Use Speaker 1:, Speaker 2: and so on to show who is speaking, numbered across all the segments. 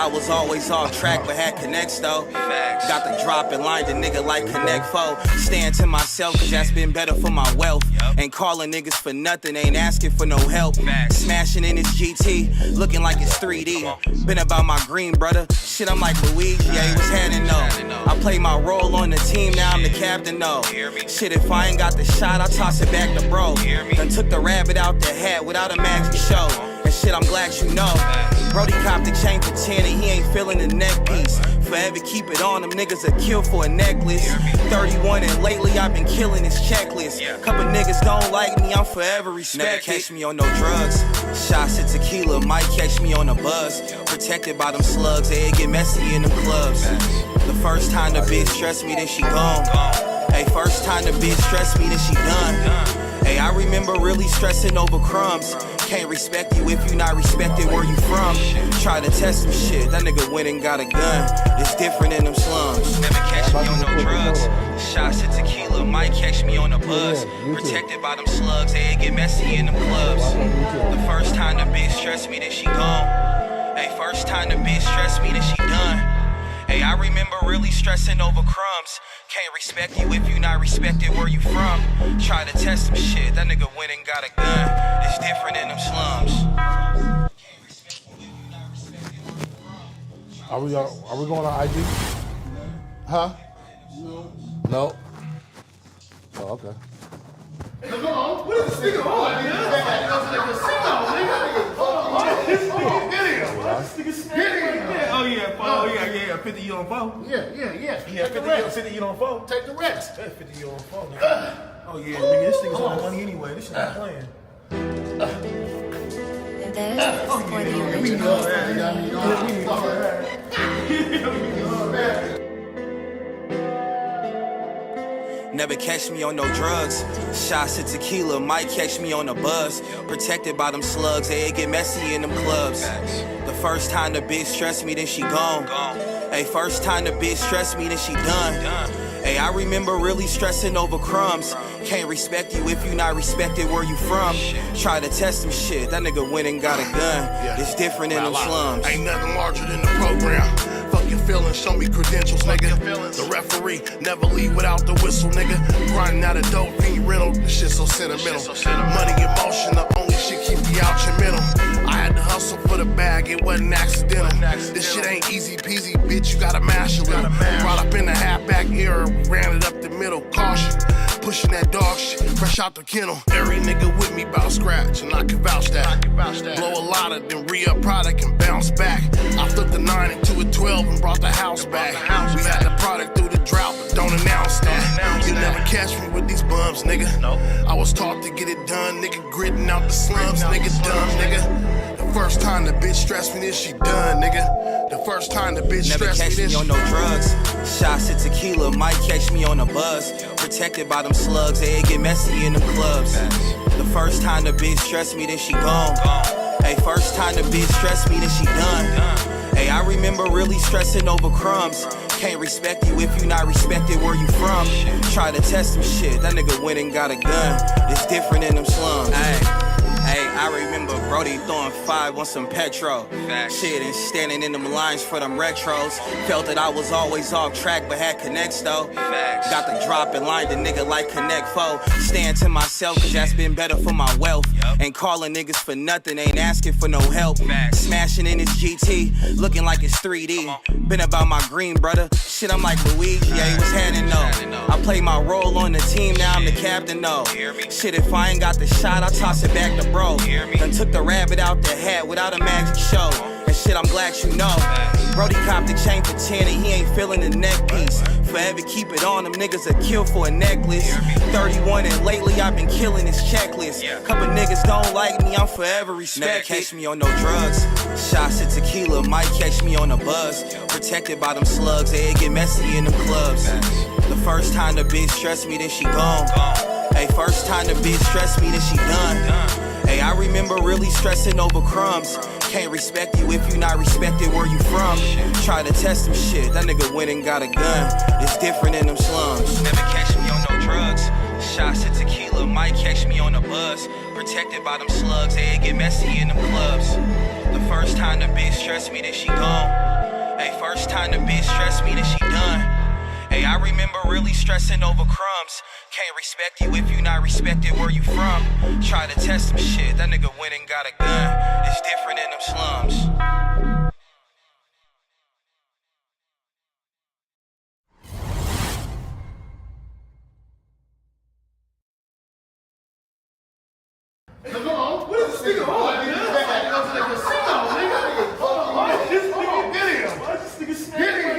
Speaker 1: I was always off track, but had connects though. Got the drop and lined a nigga like Connect Foe. Staying to myself, cause that's been better for my wealth. Ain't calling niggas for nothing, ain't asking for no help. Smashing in this GT, looking like it's 3D. Been about my green, brother. Shit, I'm like Luigi, yeah, he was handing though. I play my role on the team, now I'm the captain though. Shit, if I ain't got the shot, I toss it back to bro. Done took the rabbit out the hat without a magic show. And shit, I'm glad you know. Brody copped the chain for 10 and he ain't feeling the neck piece. Forever keep it on, them niggas a kill for a necklace. 31 and lately I've been killing this checklist. Couple niggas don't like me, I'm forever respected. Never catch me on no drugs. Shots of tequila might catch me on a buzz. Protected by them slugs, they get messy in them clubs. The first time the bitch stressed me, then she gone. Hey, first time the bitch stressed me, then she done. Hey, I remember really stressing over crumbs. Can't respect you if you not respected where you from. Try to test some shit, that nigga went and got a gun. It's different in them slums. Never catch me on no drugs. Shots of tequila might catch me on a buzz. Protected by them slugs, they get messy in them clubs. The first time the bitch stressed me, then she gone. Hey, first time the bitch stressed me, then she done. Hey, I remember really stressing over crumbs. Can't respect you if you not respected where you from. Try to test some shit, that nigga went and got a gun. It's different in them slums.
Speaker 2: Are we going on IG? Huh? No. Oh, okay.
Speaker 3: Come on, what is this nigga on, man? Oh yeah, 50 you on phone? Yeah, 50 you on phone? Take the rest. 50 you on phone. Oh yeah, nigga, this nigga's on money anyway, this shit not playing.
Speaker 4: This for the original.
Speaker 1: Never catch me on no drugs. Shots of tequila might catch me on a buzz. Protected by them slugs, they get messy in them clubs. The first time the bitch stressed me, then she gone. Hey, first time the bitch stressed me, then she done. Hey, I remember really stressing over crumbs. Can't respect you if you not respected where you from. Try to test some shit, that nigga went and got a gun. It's different in them slums.
Speaker 5: Ain't nothing larger than the program. Fucking feelings, show me credentials, nigga. The referee never leave without the whistle, nigga. Grinding out a dope fiend rental, this shit so sentimental. Money in motion, the only shit keep me out your middle. I had to hustle for the bag, it wasn't accidental. This shit ain't easy peasy, bitch, you gotta mash it. Brought up in the halfback era, ran it up the middle, caution. Pushing that dog shit, fresh out the kennel. Every nigga with me bout scratch, and I can vouch that. Blow a lot of then re-up product and bounce back. I flipped the 9 into a 12 and brought the house back. We had the product through the drought, but don't announce that. You never catch me with these bums, nigga. I was taught to get it done, nigga, gritting out the slums, nigga, dumb, nigga. The first time the bitch stressed me, then she done, nigga. The first time the bitch stressed me, then she
Speaker 1: on no drugs. Shots of tequila might catch me on a buzz. Protected by them slugs, they get messy in them clubs. The first time the bitch stressed me, then she gone. Hey, first time the bitch stressed me, then she done. Hey, I remember really stressing over crumbs. Can't respect you if you not respected where you from. Try to test some shit, that nigga went and got a gun. It's different in them slums. Hey, I remember Brody throwing 5 on some petrol. Shit, and standing in them lines for them retros. Felt that I was always off track, but had connects though. Got the drop and lined a nigga like Connect Foe. Staying to myself, cause that's been better for my wealth. Ain't calling niggas for nothing, ain't asking for no help. Smashing in this GT, looking like it's 3D. Been about my green, brother. Shit, I'm like Luigi, yeah, he was handing though. I play my role on the team, now I'm the captain though. Shit, if I ain't got the shot, I toss it back to bro. Done took the rabbit out the hat without a magic show. And shit, I'm glad you know. Brody copped the chain for 10 and he ain't feeling the neck piece. Forever keep it on, them niggas a kill for a necklace. 31 and lately I've been killing this checklist. Couple niggas don't like me, I'm forever respected. Never catch me on no drugs. Shots of tequila might catch me on a buzz. Protected by them slugs, they get messy in them clubs. The first time the bitch stressed me, then she gone. Hey, first time the bitch stressed me, then she done. Hey, I remember really stressing over crumbs. Can't respect you if you not respected where you from. Try to test some shit, that nigga went and got a gun. It's different in them slums. Never catch me on no drugs. Shots of tequila might catch me on a buzz. Protected by them slugs, they get messy in them clubs. The first time the bitch stressed me, then she gone. first time the bitch stressed me, then she done. Hey, I remember really stressing over crumbs. Can't respect you if you not respected where you from. Try to test some shit, that nigga went and got a gun. It's different in them slums.
Speaker 3: Come on, what is this nigga on? Go to the casino, nigga. This nigga, get him. Get him.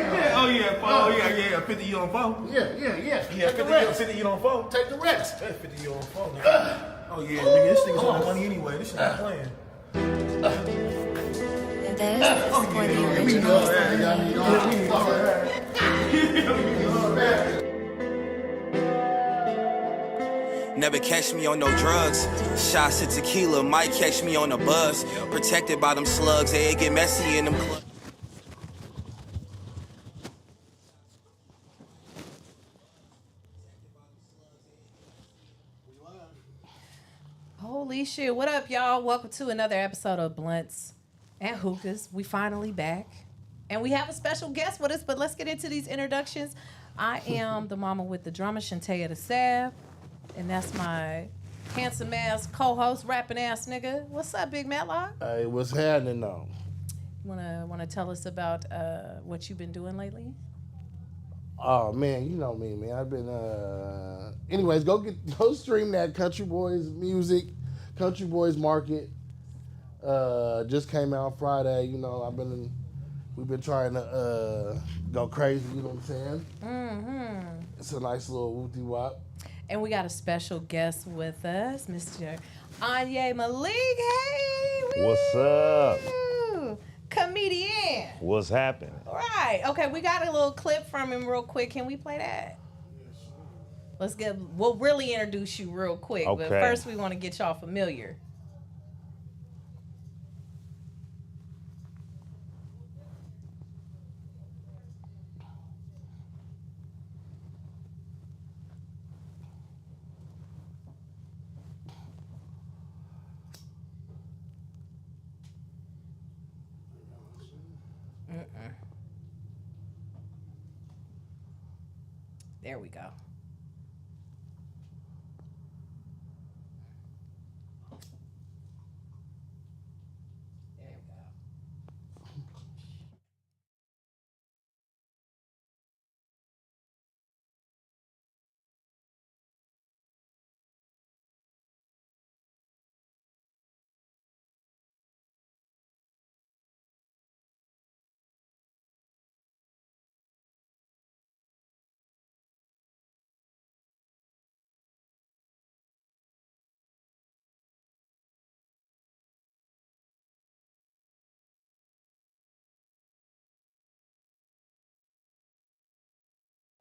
Speaker 3: Oh yeah, 50 you on phone? Yeah. Yeah, 50 you on phone? Take the rest. 50 you on phone. Oh yeah, nigga, this nigga's on money anyway. This shit not playing.
Speaker 4: This is for the original.
Speaker 1: Never catch me on no drugs. Shots of tequila might catch me on a buzz. Protected by them slugs, they get messy in them clubs.
Speaker 6: Holy shit. What up, y'all? Welcome to another episode of Blunts and Hookahs. We finally back. And we have a special guest with us, but let's get into these introductions. I am the mama with the drama, Shuntea the Sav. And that's my handsome ass co-host, rapping ass nigga. What's up, Big MatLoc?
Speaker 2: Hey, what's happening though?
Speaker 6: Wanna tell us about what you've been doing lately?
Speaker 2: Oh man, you know me, man. I've been anyways, go stream that Country Boys music, Country Boys Market. Just came out Friday, you know, we've been trying to go crazy, you know what I'm saying? Mm-hmm. It's a nice little whoopty wop.
Speaker 6: And we got a special guest with us, Mr. Anye Malik. Hey!
Speaker 7: What's up?
Speaker 6: Comedian.
Speaker 7: What's happening?
Speaker 6: Right. Okay, we got a little clip from him real quick. Can we play that? We'll really introduce you real quick.
Speaker 7: Okay.
Speaker 6: But first we want to get y'all familiar. There we go. There we go.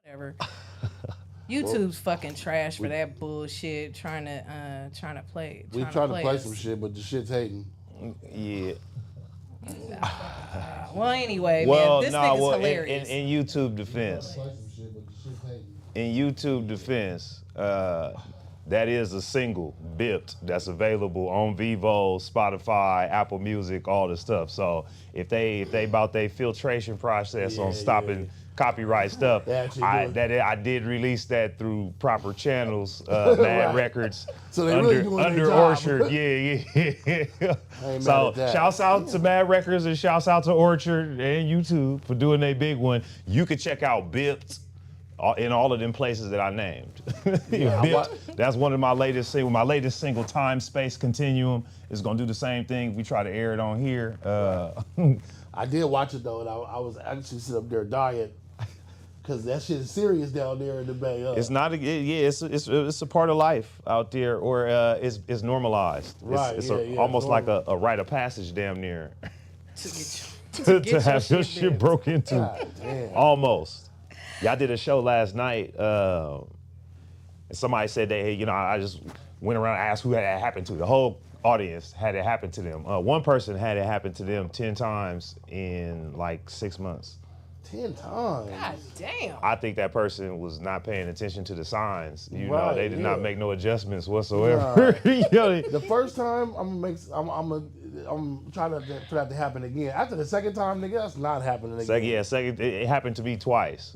Speaker 6: Whatever. YouTube's fucking trash for that bullshit. Trying to play.
Speaker 2: We tried to play
Speaker 6: us.
Speaker 2: some shit, but the shit's hating.
Speaker 7: Yeah.
Speaker 6: Well, anyway,
Speaker 7: Well,
Speaker 6: man, this
Speaker 7: no,
Speaker 6: nigga's
Speaker 7: well,
Speaker 6: hilarious.
Speaker 7: in YouTube defense,
Speaker 2: Play some shit, but the shit's hating.
Speaker 7: in YouTube defense, that is a single, Bipped, that's available on Vivo, Spotify, Apple Music, all the stuff. So if they about their filtration process on stopping copyright stuff, I did release that through proper channels, Mad Records,
Speaker 2: So they really doing
Speaker 7: under
Speaker 2: their job.
Speaker 7: Orchard, yeah.
Speaker 2: Mad
Speaker 7: So
Speaker 2: at that.
Speaker 7: shouts out to Mad Records and shouts out to Orchard and YouTube for doing their big one. You can check out Bipped in all of them places that I named. Bipped, that's one of my latest singles. My latest single, Time Space Continuum, is gonna do the same thing. We try to air it on here.
Speaker 2: I did watch it though, and I was actually sitting up there dying. Cause that shit is serious down there in the Bay.
Speaker 7: It's not it's a part of life out there, or it's normalized.
Speaker 2: Right,
Speaker 7: It's
Speaker 2: yeah,
Speaker 7: almost like
Speaker 2: normal.
Speaker 7: a rite of passage, damn near,
Speaker 6: to
Speaker 7: to have your shit broke into.
Speaker 2: God damn.
Speaker 7: Almost. Yeah, I did a show last night. And somebody said that, hey, I just went around and asked who had it happen to. The whole audience had it happen to them. One person had it happen to them 10 times in like 6 months.
Speaker 2: 10 times.
Speaker 6: God damn.
Speaker 7: I think that person was not paying attention to the signs.
Speaker 2: Right,
Speaker 7: They did not
Speaker 2: yeah.
Speaker 7: make no adjustments whatsoever.
Speaker 2: The first time I'm gonna I'm trying for that to happen again. After the second time, nigga, that's not happening again.
Speaker 7: Second, it happened to me twice.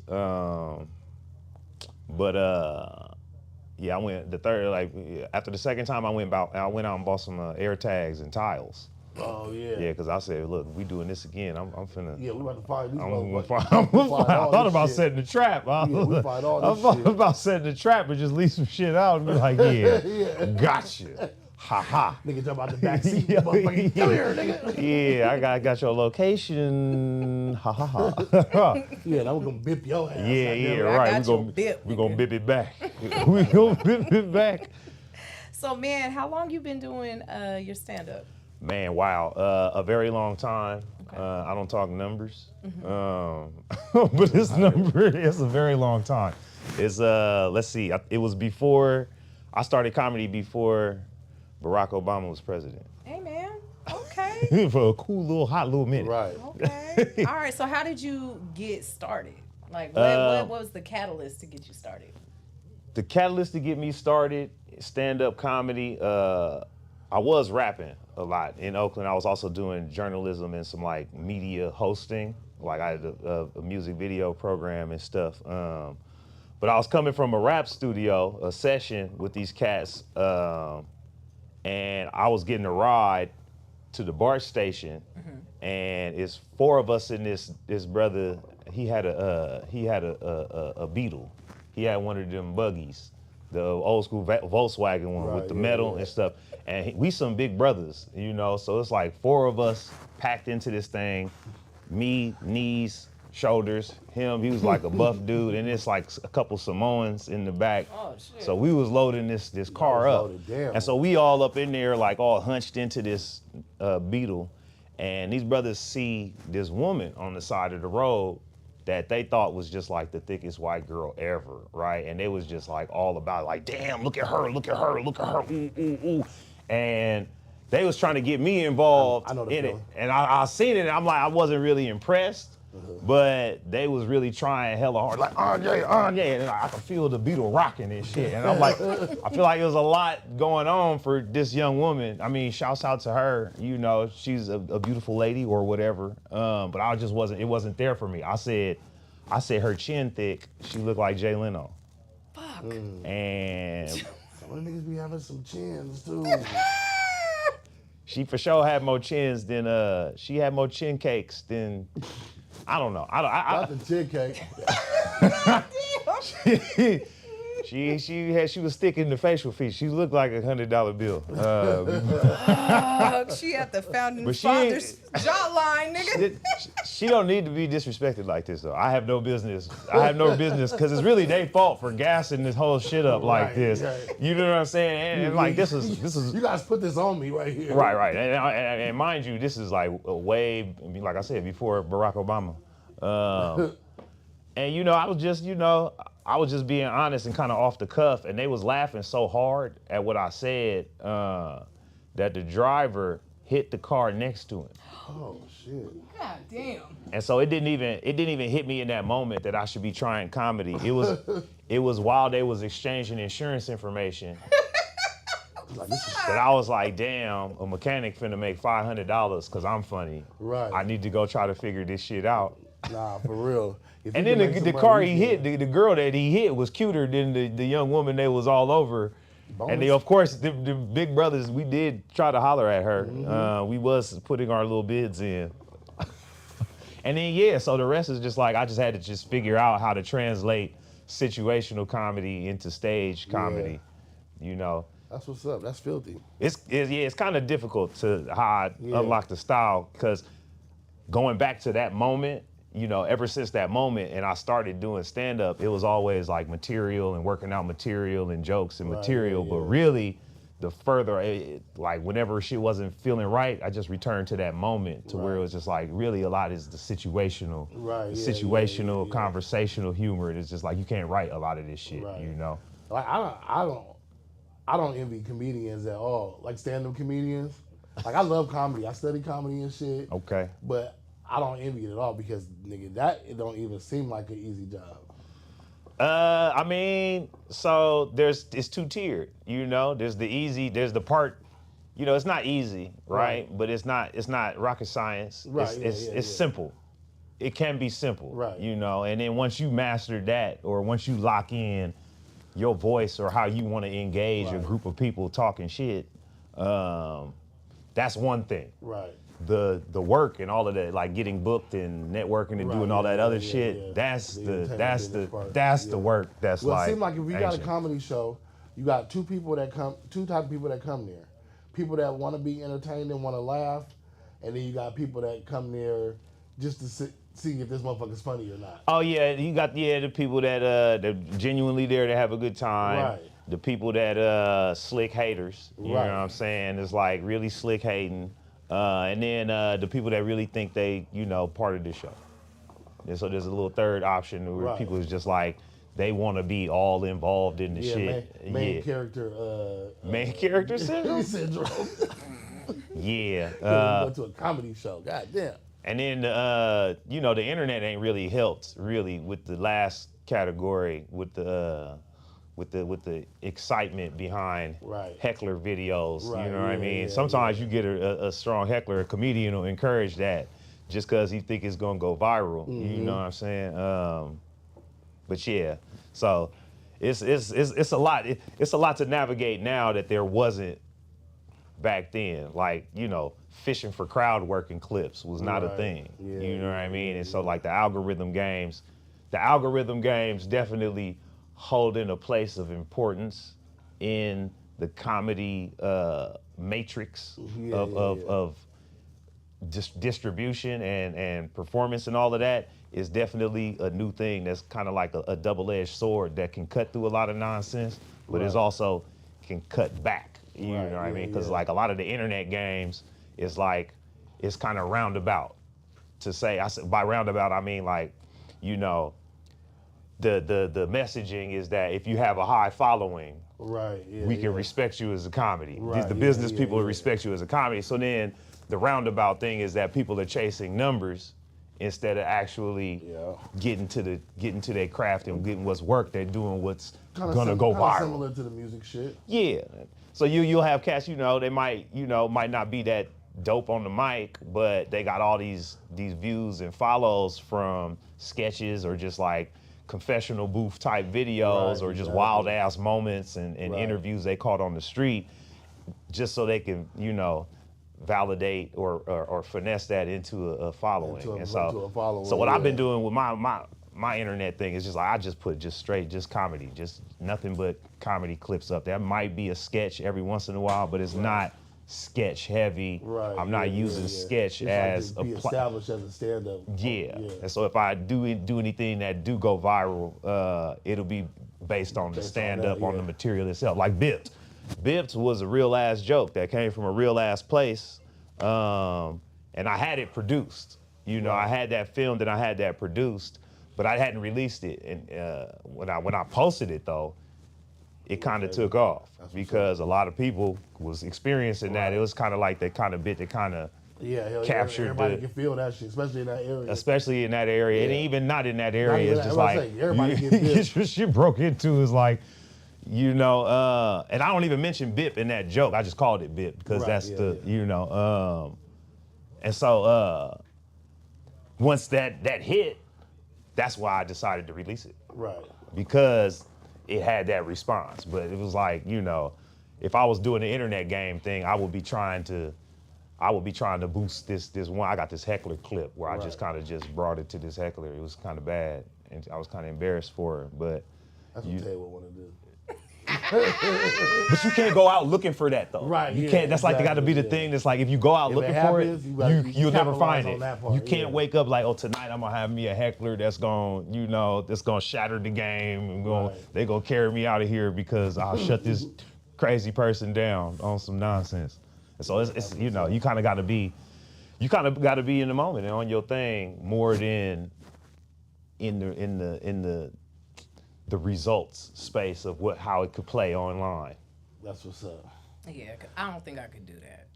Speaker 7: Yeah, I went the third, like after the second time I went out and bought some air tags and tiles.
Speaker 2: Oh yeah.
Speaker 7: Yeah, because I said, look, we doing this again. I'm finna.
Speaker 2: Yeah, we about to find these
Speaker 7: I
Speaker 2: motherfuckers.
Speaker 7: thought about setting the trap.
Speaker 2: We find all
Speaker 7: I
Speaker 2: this
Speaker 7: thought
Speaker 2: shit.
Speaker 7: about setting the trap and just leave some shit out and be like, yeah, gotcha. Ha ha.
Speaker 2: Nigga jump out the back seat. Motherfucker, come here, nigga.
Speaker 7: Yeah, I got your location. Ha ha ha.
Speaker 2: Yeah, now we're gonna bip your ass.
Speaker 7: Yeah,
Speaker 6: I
Speaker 7: right.
Speaker 6: got your bip,
Speaker 7: We gonna bip it back. We gonna bip it back.
Speaker 6: So, man, how long you been doing your stand-up?
Speaker 7: Man, wow, a very long time. Okay. I don't talk numbers, but this number is a very long time. It's let's see, it was before I started comedy before Barack Obama was president.
Speaker 6: Hey, man. Okay.
Speaker 7: For a cool little hot little minute.
Speaker 2: Right.
Speaker 6: Okay. All right. So, how did you get started? Like, what was the catalyst to get you started?
Speaker 7: The catalyst to get me started, stand-up comedy. I was rapping a lot in Oakland. I was also doing journalism and some like media hosting. Like I had a music video program and stuff. But I was coming from a rap studio, a session with these cats, and I was getting a ride to the BART station, and it's four of us in this brother. He had a Beetle. He had one of them buggies, the old school Volkswagen one with the metal and stuff. And we some big brothers, you know, so it's like four of us packed into this thing, me, knees, shoulders, him, he was like a buff dude, and it's like a couple Samoans in the back.
Speaker 6: Oh, shit.
Speaker 7: So we was loading this car up.
Speaker 2: Damn.
Speaker 7: And so we all up in there like all hunched into this Beetle, and these brothers see this woman on the side of the road that they thought was just like the thickest white girl ever, right? And they was just like all about it, like, damn, look at her, look at her, look at her, ooh, ooh, ooh. And they was trying to get me involved in it. And I seen it, and I'm like, I wasn't really impressed, but they was really trying hella hard, like, Anye, and I could feel the Beetle rocking and shit. And I'm like, I feel like there was a lot going on for this young woman. I mean, shouts out to her, you know, she's a beautiful lady or whatever. But I just wasn't, it wasn't there for me. I said her chin thick, she looked like Jay Leno.
Speaker 6: Fuck.
Speaker 7: And
Speaker 2: some of the niggas be having some chins too.
Speaker 7: She for sure had more chins than she had more chin cakes than I don't know.
Speaker 2: Not the chin cake.
Speaker 7: She was thick in the facial features. She looked like $100 bill.
Speaker 6: She had the founding father's jawline, nigga.
Speaker 7: She don't need to be disrespected like this though. I have no business because it's really their fault for gassing this whole shit up like this. Right. You know what I'm saying? And like this is.
Speaker 2: You guys put this on me right here.
Speaker 7: Right. And mind you, this is like way, like I said, before Barack Obama. And you know, I was just being honest and kind of off the cuff, and they was laughing so hard at what I said that the driver hit the car next to him.
Speaker 2: Oh shit!
Speaker 6: God damn!
Speaker 7: And so it didn't even hit me in that moment that I should be trying comedy. It was while they was exchanging insurance information that I was like, damn, a mechanic finna make $500 because I'm funny.
Speaker 2: Right.
Speaker 7: I need to go try to figure this shit out.
Speaker 2: Nah, for real.
Speaker 7: And then the car he hit, the girl that he hit was cuter than the young woman they was all over. Bonus. And they, of course, the big brothers, we did try to holler at her. Mm-hmm. We was putting our little bids in. And then, so the rest is just like, I just had to just figure out how to translate situational comedy into stage comedy, you know.
Speaker 2: That's what's up. That's filthy.
Speaker 7: It's kind of difficult to how I unlock the style, because going back to that moment, you know, ever since that moment and I started doing stand-up, it was always like material and working out material and jokes and material. But really, the further, like whenever shit wasn't feeling right, I just returned to that moment to where it was just like, really a lot is the situational, conversational humor. It's just like, you can't write a lot of this shit, you know?
Speaker 2: Like, I don't envy comedians at all, like stand-up comedians. Like, I love comedy. I study comedy and shit. Okay. But I don't envy it at all because, nigga, it don't even seem like an easy job.
Speaker 7: I mean, so it's two-tiered, you know? There's the easy, there's the part you know, it's not easy, right? But it's not rocket science.
Speaker 2: Right,
Speaker 7: It's simple. It can be simple,
Speaker 2: Right.
Speaker 7: you know, and then once you master that, or once you lock in your voice or how you want to engage a group of people talking shit, that's one thing.
Speaker 2: Right.
Speaker 7: The work and all of that, like getting booked and networking and doing all that other shit, that's the work that's
Speaker 2: well,
Speaker 7: like.
Speaker 2: It seems like if you got a
Speaker 7: ancient.
Speaker 2: comedy show, you got two type of people that come there. People that want to be entertained and want to laugh, and then you got people that come there just to see if this motherfucker's funny or not.
Speaker 7: Oh yeah, you got the people that that genuinely there to have a good time.
Speaker 2: Right.
Speaker 7: The people that slick haters. You know
Speaker 2: Right.
Speaker 7: what I'm saying? It's like really slick hating. And then the people that really think they, you know, part of this show. And so there's a little third option where people is just like, they want to be all involved in the shit.
Speaker 2: Main character.
Speaker 7: Main character syndrome?
Speaker 2: syndrome.
Speaker 7: Yeah.
Speaker 2: Go to a comedy show. God damn.
Speaker 7: And then, you know, the internet ain't really helped, really, with the last category, with the excitement behind heckler videos.
Speaker 2: Right,
Speaker 7: You know what I mean?
Speaker 2: yeah,
Speaker 7: Sometimes you get a strong heckler, a comedian will encourage that just because he think it's gonna go viral. You know what I'm saying? But yeah, so it's a lot. It's a lot to navigate now that there wasn't back then. Like, you know, fishing for crowd working clips was not a thing.
Speaker 2: Yeah,
Speaker 7: you know what I mean? And so like the algorithm games definitely hold in a place of importance in the comedy matrix of distribution and performance and all of that is definitely a new thing that's kind of like a double-edged sword that can cut through a lot of nonsense, but it's also can cut back. You know what I mean? Because like a lot of the internet games is like, it's kind of roundabout. To say, by roundabout I mean like, you know, the messaging is that if you have a high following, we can respect you as a comedy. The business people respect you as a comedy. So then the roundabout thing is that people are chasing numbers instead of actually getting to their craft and getting what's work. They're doing what's gonna go viral.
Speaker 2: Similar to the music shit.
Speaker 7: Yeah. So you'll have cats, you know, they might not be that dope on the mic, but they got all these views and follows from sketches or just like confessional booth type videos or just wild ass moments and interviews they caught on the street, just so they can, you know, validate or finesse that into a following. So what I've been doing with my internet thing is just like, I just put straight comedy, just nothing but comedy clips up. That might be a sketch every once in a while, but it's not sketch heavy. I'm not using sketch
Speaker 2: it's
Speaker 7: as
Speaker 2: like be established as a stand-up.
Speaker 7: And so if I do anything that do go viral, it'll be based on the stand-up, on the material itself. Like Bipped. Bipped was a real ass joke that came from a real ass place, and I had it produced. You know, I had that filmed and I had that produced, but I hadn't released it. And when I posted it though, it kind of took off because a lot of people was experiencing that. It was kind of like that kind of bit that kind of captured.
Speaker 2: Everybody can feel that shit, especially in that area.
Speaker 7: Especially in that area, and even not in that area. It's just like
Speaker 2: everybody gets
Speaker 7: shit broke into is like, you know, and I don't even mention Bip in that joke. I just called it Bip because that's you know, and so once that hit, that's why I decided to release it. Because it had that response. But it was like, you know, if I was doing the internet game thing, I would be trying to boost this one. I got this heckler clip where I just kind of just brought it to this heckler. It was kind of bad, and I was kind of embarrassed for it. But
Speaker 2: that's what Tay would want to do.
Speaker 7: But you can't go out looking for that though. You can't. That's like got to be the thing. That's like if you go out looking for it, you'll never find it. You can't wake up like, oh, tonight I'm gonna have me a heckler that's gonna shatter the game and they gonna carry me out of here because I'll shut this crazy person down on some nonsense. And so it's you know, you kind of got to be in the moment and on your thing more than in the results space of how it could play online.
Speaker 2: That's what's up.
Speaker 6: Yeah, I don't think I could do that.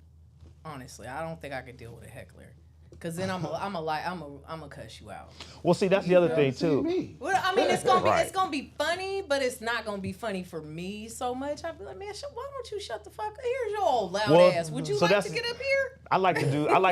Speaker 6: Honestly, I don't think I could deal with a heckler. Cause then I'm a cuss you out.
Speaker 7: Well, see, that's the other thing
Speaker 2: See
Speaker 7: too.
Speaker 2: me.
Speaker 6: Well, I mean, it's gonna be
Speaker 7: Right.
Speaker 6: it's gonna be funny, but it's not gonna be funny for me so much. I'd be like, man, why don't you shut the fuck up? Here's your old loud
Speaker 7: Well,
Speaker 6: ass. Would you
Speaker 7: so
Speaker 6: like to
Speaker 7: that's-
Speaker 6: get up here?
Speaker 7: I like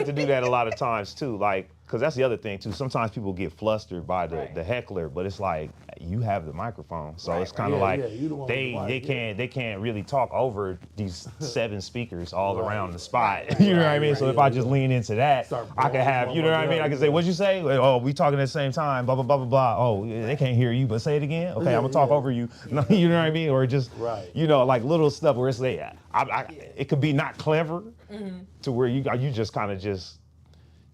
Speaker 7: to do that a lot of times too, like, cause that's the other thing too. Sometimes people get flustered by the heckler, but it's like you have the microphone, so it's kind of like
Speaker 2: you the one with the mic,
Speaker 7: they can't really talk over these 7 speakers all around the spot.
Speaker 2: Right,
Speaker 7: You know what I mean?
Speaker 2: right,
Speaker 7: So if
Speaker 2: yeah,
Speaker 7: I just lean into that,
Speaker 2: Start
Speaker 7: I can have, you know what I mean? I can say, what'd you say? Like, oh, we talking at the same time, blah blah blah blah blah. Oh, they can't hear you, but say it again. Okay, I'm gonna talk over you. No, you know what I mean? Or just, you know, like little stuff where it's like, it could be not clever to where you just kind of just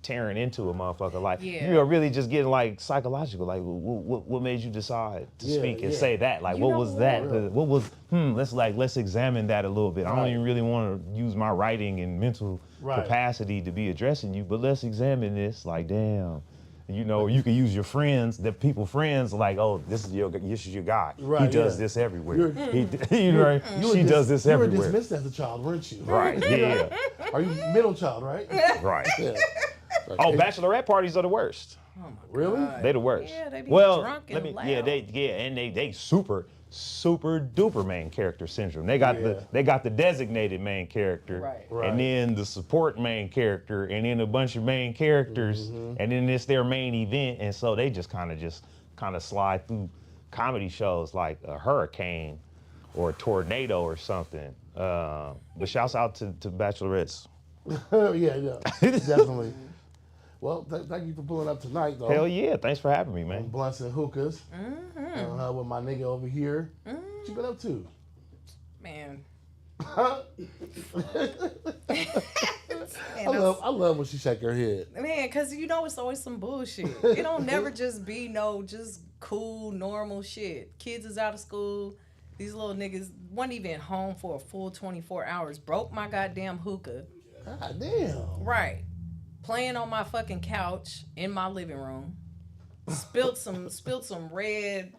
Speaker 7: tearing into a motherfucker. Like, you're really just getting like psychological. Like, what made you decide to speak and say that? Like, what was that? What was, let's examine that a little bit. I don't even really want to use my writing and mental capacity to be addressing you, but let's examine this. Like, damn. You know, you can use your friends, friends, like, oh, this is your guy. He does this everywhere. She does this everywhere.
Speaker 2: You were dismissed as a child, weren't you?
Speaker 7: Right, yeah.
Speaker 2: Are you middle child, right?
Speaker 7: Right.
Speaker 2: Yeah.
Speaker 7: Oh, bachelorette parties are the worst.
Speaker 6: Oh my
Speaker 2: Really?
Speaker 6: God.
Speaker 7: They the worst.
Speaker 6: Yeah, they be
Speaker 7: well,
Speaker 6: drunk and
Speaker 7: let me,
Speaker 6: loud.
Speaker 7: and they super duper main character syndrome. They got the designated main character,
Speaker 6: Right.
Speaker 7: and then the support main character, and then a bunch of main characters, and then it's their main event, and so they just kind of slide through comedy shows like a hurricane or a tornado or something. But shouts out to bachelorettes.
Speaker 2: yeah, definitely. Well, thank you for pulling up tonight, though.
Speaker 7: Hell yeah, thanks for having me, man.
Speaker 2: Blunts and Hookahs. With my nigga over here. What you been up to?
Speaker 6: Man.
Speaker 2: I love when she shake her head.
Speaker 6: Man, cause you know it's always some bullshit. It don't never just be just cool, normal shit. Kids is out of school. These little niggas wasn't even home for a full 24 hours. Broke my goddamn hookah.
Speaker 2: God damn.
Speaker 6: Right. Playing on my fucking couch in my living room. Spilled some red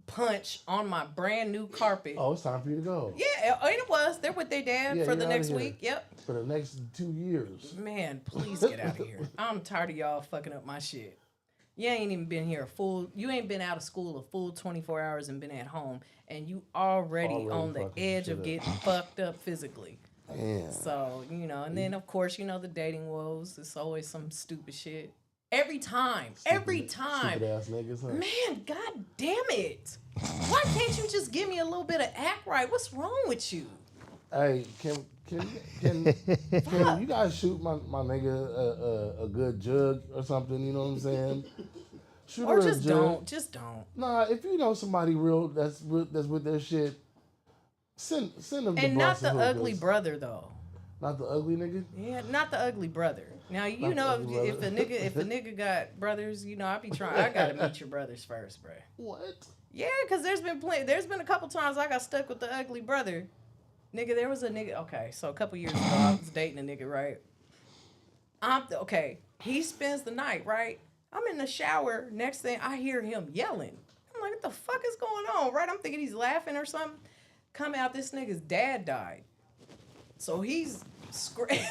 Speaker 6: punch on my brand new carpet.
Speaker 2: Oh, it's time for you to go.
Speaker 6: Yeah, it was. They're with their dad for the
Speaker 2: you're
Speaker 6: next
Speaker 2: outta here.
Speaker 6: week. Yep.
Speaker 2: For the next 2 years.
Speaker 6: Man, please get out of here. I'm tired of y'all fucking up my shit. You ain't even been here you ain't been out of school a full 24 hours and been at home, and you already on the edge of getting fucked up physically.
Speaker 2: Damn.
Speaker 6: So, and then of course, the dating woes. It's always some stupid shit. Every time.
Speaker 2: Stupid ass niggas, huh?
Speaker 6: Man, god damn it. Why can't you just give me a little bit of act right? What's wrong with you?
Speaker 2: Hey, can you guys shoot my nigga a good jug or something? You know what I'm saying? Shoot
Speaker 6: Or
Speaker 2: her
Speaker 6: just
Speaker 2: a jug.
Speaker 6: don't. Just don't.
Speaker 2: Nah, if you know somebody real that's with their shit, send them.
Speaker 6: And not the
Speaker 2: Hookahs.
Speaker 6: ugly brother though.
Speaker 2: Not the ugly nigga.
Speaker 6: Yeah, not the ugly brother. Now if a nigga got brothers, I be trying. I gotta meet your brothers first, bro.
Speaker 2: What?
Speaker 6: Yeah, cause there's been a couple times I got stuck with the ugly brother. Nigga, there was a nigga. Okay, so a couple years ago I was dating a nigga, right? He spends the night, right? I'm in the shower. Next thing I hear him yelling. I'm like, what the fuck is going on, right? I'm thinking he's laughing or something. Come out, this nigga's dad died. So he's screaming.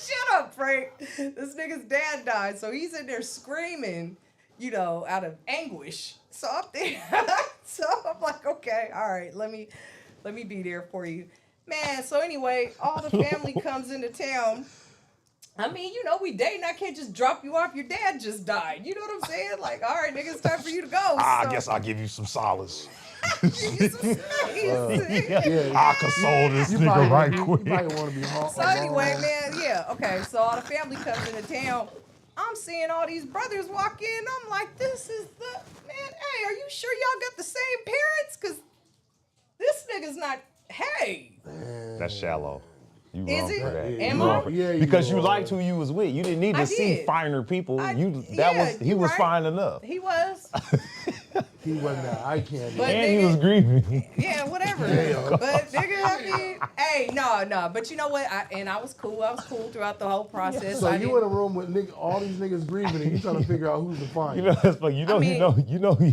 Speaker 6: Shut up, Frank. This nigga's dad died. So he's in there screaming, out of anguish. So I'm there. So I'm like, okay, all right, let me be there for you. Man, so anyway, all the family comes into town. I mean, we dating. I can't just drop you off. Your dad just died. You know what I'm saying? Like, all right, nigga, it's time for you to go.
Speaker 7: I guess I'll give you some solace.
Speaker 6: Give you some space.
Speaker 7: I console this nigga right quick.
Speaker 2: You might want to be home.
Speaker 6: So anyway, man, yeah, okay. So all the family comes into town. I'm seeing all these brothers walk in. I'm like, this is hey, are you sure y'all got the same parents? Because this nigga's not, hey.
Speaker 7: That's shallow. You
Speaker 6: Is
Speaker 7: wrong
Speaker 6: it?
Speaker 7: for that.
Speaker 6: Am
Speaker 7: You wrong
Speaker 6: I?
Speaker 7: for-
Speaker 2: Yeah,
Speaker 7: because you
Speaker 2: are.
Speaker 7: liked who you was with. You didn't need to
Speaker 6: I
Speaker 7: see
Speaker 6: did.
Speaker 7: finer people. He
Speaker 6: you
Speaker 7: was
Speaker 6: right.
Speaker 7: fine enough.
Speaker 6: He was.
Speaker 2: He wasn't that eye candy.
Speaker 6: But
Speaker 7: And he
Speaker 6: nigga-
Speaker 7: was grieving.
Speaker 6: Yeah, whatever. But nigga, I mean, hey, no. But you know what? I was cool. I was cool throughout the whole process.
Speaker 2: So
Speaker 6: I
Speaker 2: you
Speaker 6: didn't-
Speaker 2: in a room with all these niggas breathing, and you trying to figure out who's the fine.
Speaker 7: You know that's funny. You know who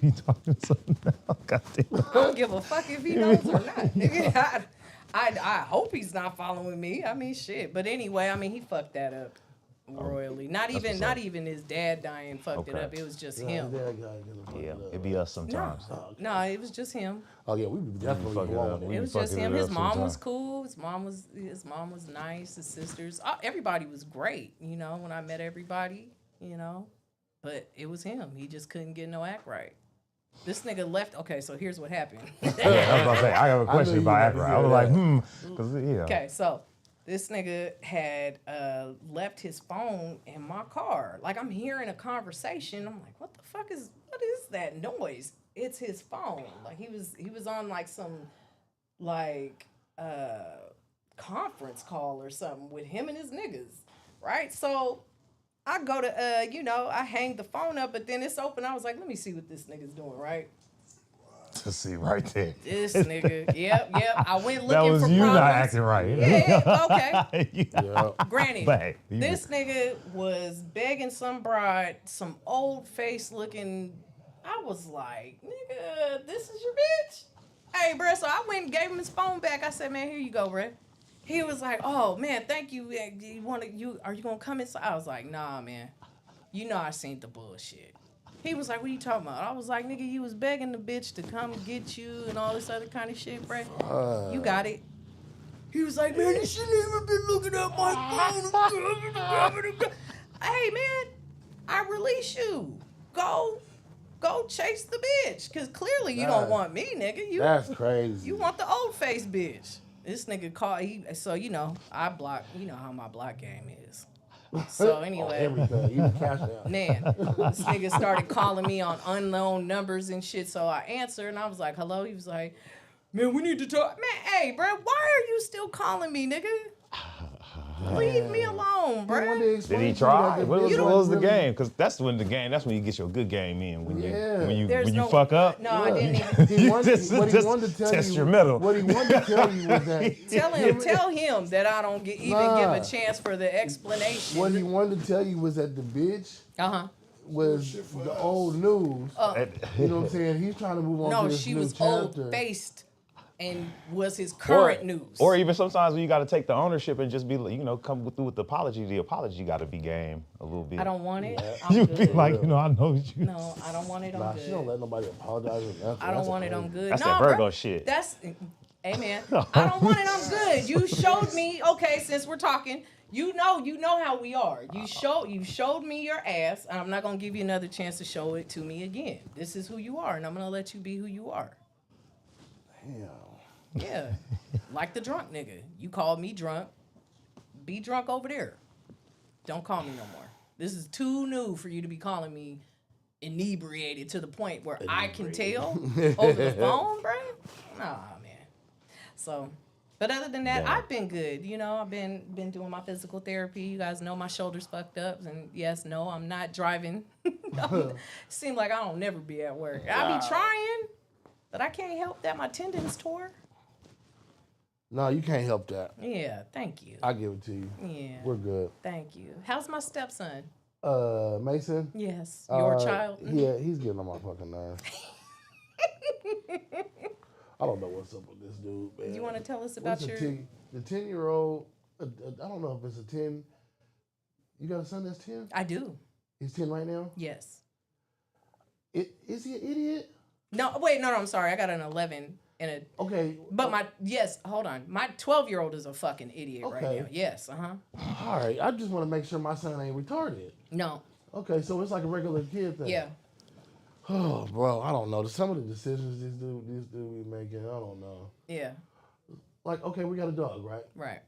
Speaker 7: he talking to something now. Goddamn.
Speaker 6: I don't give a fuck if he knows or not. Nigga, I hope he's not following me. I mean, shit. But anyway, he fucked that up. royally. Not even his dad dying fucked it up. It was just him.
Speaker 7: Yeah, it be us sometimes.
Speaker 6: No, it was just him.
Speaker 2: Oh yeah, we be definitely blowing it.
Speaker 6: It was just him. His mom was cool. His mom was nice. His sisters, everybody was great. You know, when I met everybody, you know, but it was him. He just couldn't get no act right. This nigga left. Okay, so here's what happened.
Speaker 7: I was about to say, I have a question about act right. I was like,
Speaker 6: Okay, so this nigga had left his phone in my car. Like, I'm hearing a conversation. I'm like, what is that noise? It's his phone. Like, he was on like some conference call or something with him and his niggas, right? So I go to I hang the phone up, but then it's open. I was like, let me see what this nigga's doing, right?
Speaker 7: To see right there.
Speaker 6: This nigga, yep. I went looking for
Speaker 7: That was
Speaker 6: problems.
Speaker 7: you not acting right.
Speaker 6: Yeah, okay.
Speaker 2: Yeah.
Speaker 6: Granny,
Speaker 7: Babe,
Speaker 6: this nigga was begging some bride, some old face looking. I was like, nigga, this is your bitch? Hey, bruh, so I went and gave him his phone back. I said, man, here you go, bruh. He was like, oh, man, thank you. Are you going to come inside? I was like, nah, man. You know I seen the bullshit. He was like, what are you talking about? I was like, nigga, you was begging the bitch to come get you and all this other kind of shit, bruh. You got it. He was like, man, you shouldn't even been looking at my phone. Hey, man, I release you. Go chase the bitch. Because clearly you don't want me, nigga.
Speaker 2: That's crazy.
Speaker 6: You want the old face bitch. This nigga called, so, I block, you know how my block game is. So anyway,
Speaker 2: everything, even cash out.
Speaker 6: Man, this nigga started calling me on unknown numbers and shit. So I answered and I was like, "Hello." He was like, "Man, we need to talk." Man, hey, bro, why are you still calling me, nigga? Leave me alone, bro.
Speaker 7: Did he try? What was the game? Because that's when you get your good game in. When you fuck up.
Speaker 6: No, I didn't even.
Speaker 2: What he wanted to tell
Speaker 7: test
Speaker 2: you,
Speaker 7: your metal.
Speaker 2: What he wanted to tell you was that.
Speaker 6: Tell him that I don't even give a chance for the explanation.
Speaker 2: What he wanted to tell you was that the bitch was the old news. You know what I'm saying? He's trying to move on to this new chapter.
Speaker 6: No, she was old-faced and was his current news.
Speaker 7: Or even sometimes when you got to take the ownership and just be, come through with the apology got to be game a little bit.
Speaker 6: I don't want it.
Speaker 7: You be like, I know you.
Speaker 6: No, I don't want it. I'm good.
Speaker 2: She don't let nobody apologize or nothing.
Speaker 6: I don't want it. I'm good.
Speaker 7: That's
Speaker 6: no,
Speaker 7: that Virgo
Speaker 6: bro,
Speaker 7: shit.
Speaker 6: That's, amen. I don't want it. I'm good. You showed me. Okay, since we're talking, you know how we are. You showed me your ass, and I'm not gonna give you another chance to show it to me again. This is who you are, and I'm gonna let you be who you are.
Speaker 2: Damn.
Speaker 6: Yeah, like the drunk nigga. You called me drunk. Be drunk over there. Don't call me no more. This is too new for you to be calling me inebriated to the point where I can tell over the phone, bro. Nah, man. So, but other than that, I've been good. I've been doing my physical therapy. You guys know my shoulder's fucked up, and yes, no, I'm not driving. Seems like I don't never be at work. I be trying, but I can't help that my tendons tore.
Speaker 2: No, you can't help that.
Speaker 6: Yeah, thank you.
Speaker 2: I give it to you.
Speaker 6: Yeah.
Speaker 2: We're good.
Speaker 6: Thank you. How's my stepson?
Speaker 2: Mason?
Speaker 6: Yes. Your child?
Speaker 2: Yeah, he's getting on my fucking nerves. I don't know what's up with this dude, man.
Speaker 6: You want to tell us about your...
Speaker 2: The 10-year-old, I don't know if it's a 10. You got a son that's 10?
Speaker 6: I do.
Speaker 2: He's 10 right now?
Speaker 6: Yes.
Speaker 2: Is he an idiot?
Speaker 6: No, wait, no, I'm sorry. I got an 11 and a...
Speaker 2: Okay.
Speaker 6: But hold on. My 12-year-old is a fucking idiot right now. Yes,
Speaker 2: All right. I just want to make sure my son ain't retarded.
Speaker 6: No.
Speaker 2: Okay, so it's like a regular kid thing.
Speaker 6: Yeah.
Speaker 2: Oh, bro, I don't know. Some of the decisions these dude be making, I don't know.
Speaker 6: Yeah.
Speaker 2: Like, okay, we got a dog, right?
Speaker 6: Right.